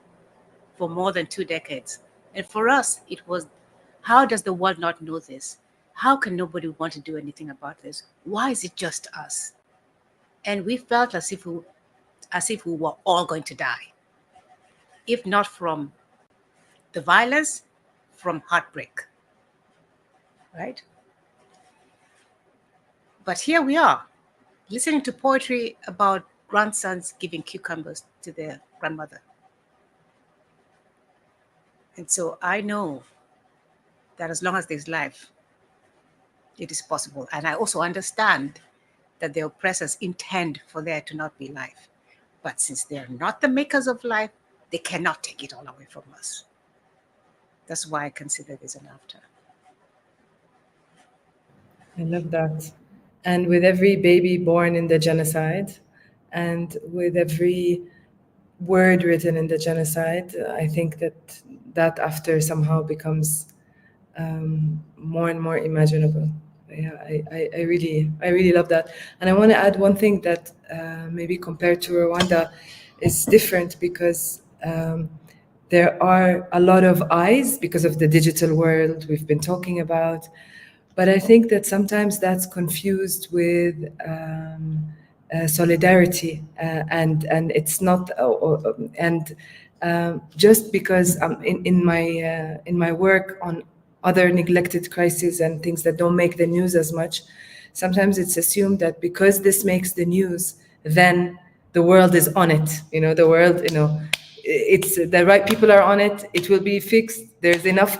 for more than 2 decades. And for us, it was, how does the world not know this? How can nobody want to do anything about this? Why is it just us? And we felt as if we were all going to die, if not from the violence, from heartbreak, right? But here we are, listening to poetry about grandsons giving cucumbers to their grandmother. And so I know that as long as there's life, it is possible. And I also understand that the oppressors intend for there to not be life. But since they're not the makers of life, they cannot take it all away from us. That's why I consider this an after. I love that. And with every baby born in the genocide, and with every word written in the genocide, I think that after somehow becomes more and more imaginable. Yeah, I really love that. And I want to add one thing that maybe compared to Rwanda is different, because there are a lot of eyes because of the digital world we've been talking about. But I think that sometimes that's confused with solidarity, and it's not. Just because in my work on other neglected crises and things that don't make the news as much, sometimes it's assumed that because this makes the news, then the world is on it. The world, it's the right people are on it. It will be fixed. There's enough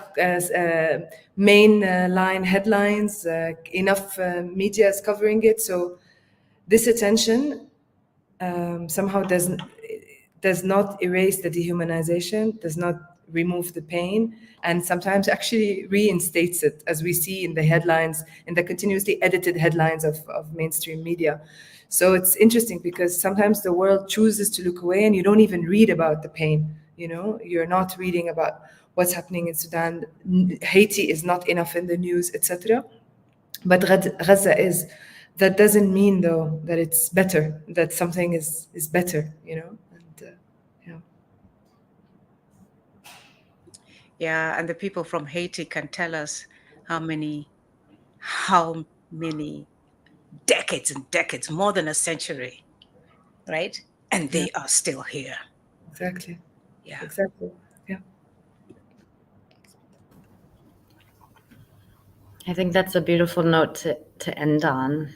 main line headlines, enough media is covering it. So this attention somehow does not erase the dehumanization, does not remove the pain, and sometimes actually reinstates it, as we see in the headlines, in the continuously edited headlines of mainstream media. So it's interesting because sometimes the world chooses to look away and you don't even read about the pain. You're not reading about what's happening in Sudan. Haiti is not enough in the news, etc. But Gaza is. That doesn't mean, though, that it's better, that something is better, And, yeah. Yeah, and the people from Haiti can tell us how many decades and decades, more than a century, right? And they are still here. Exactly. Yeah. Exactly. Yeah. I think that's a beautiful note to end on.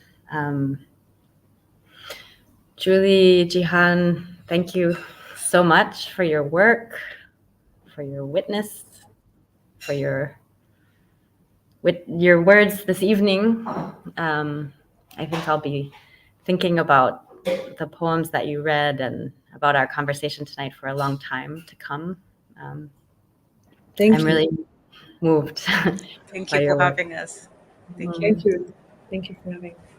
Julie, Jehan, thank you so much for your work, for your witness, for your words this evening. I think I'll be thinking about the poems that you read and about our conversation tonight for a long time to come. Thank I'm you. really moved. Thank by you your for work. having us. Thank you. Thank you. Thank you for having me.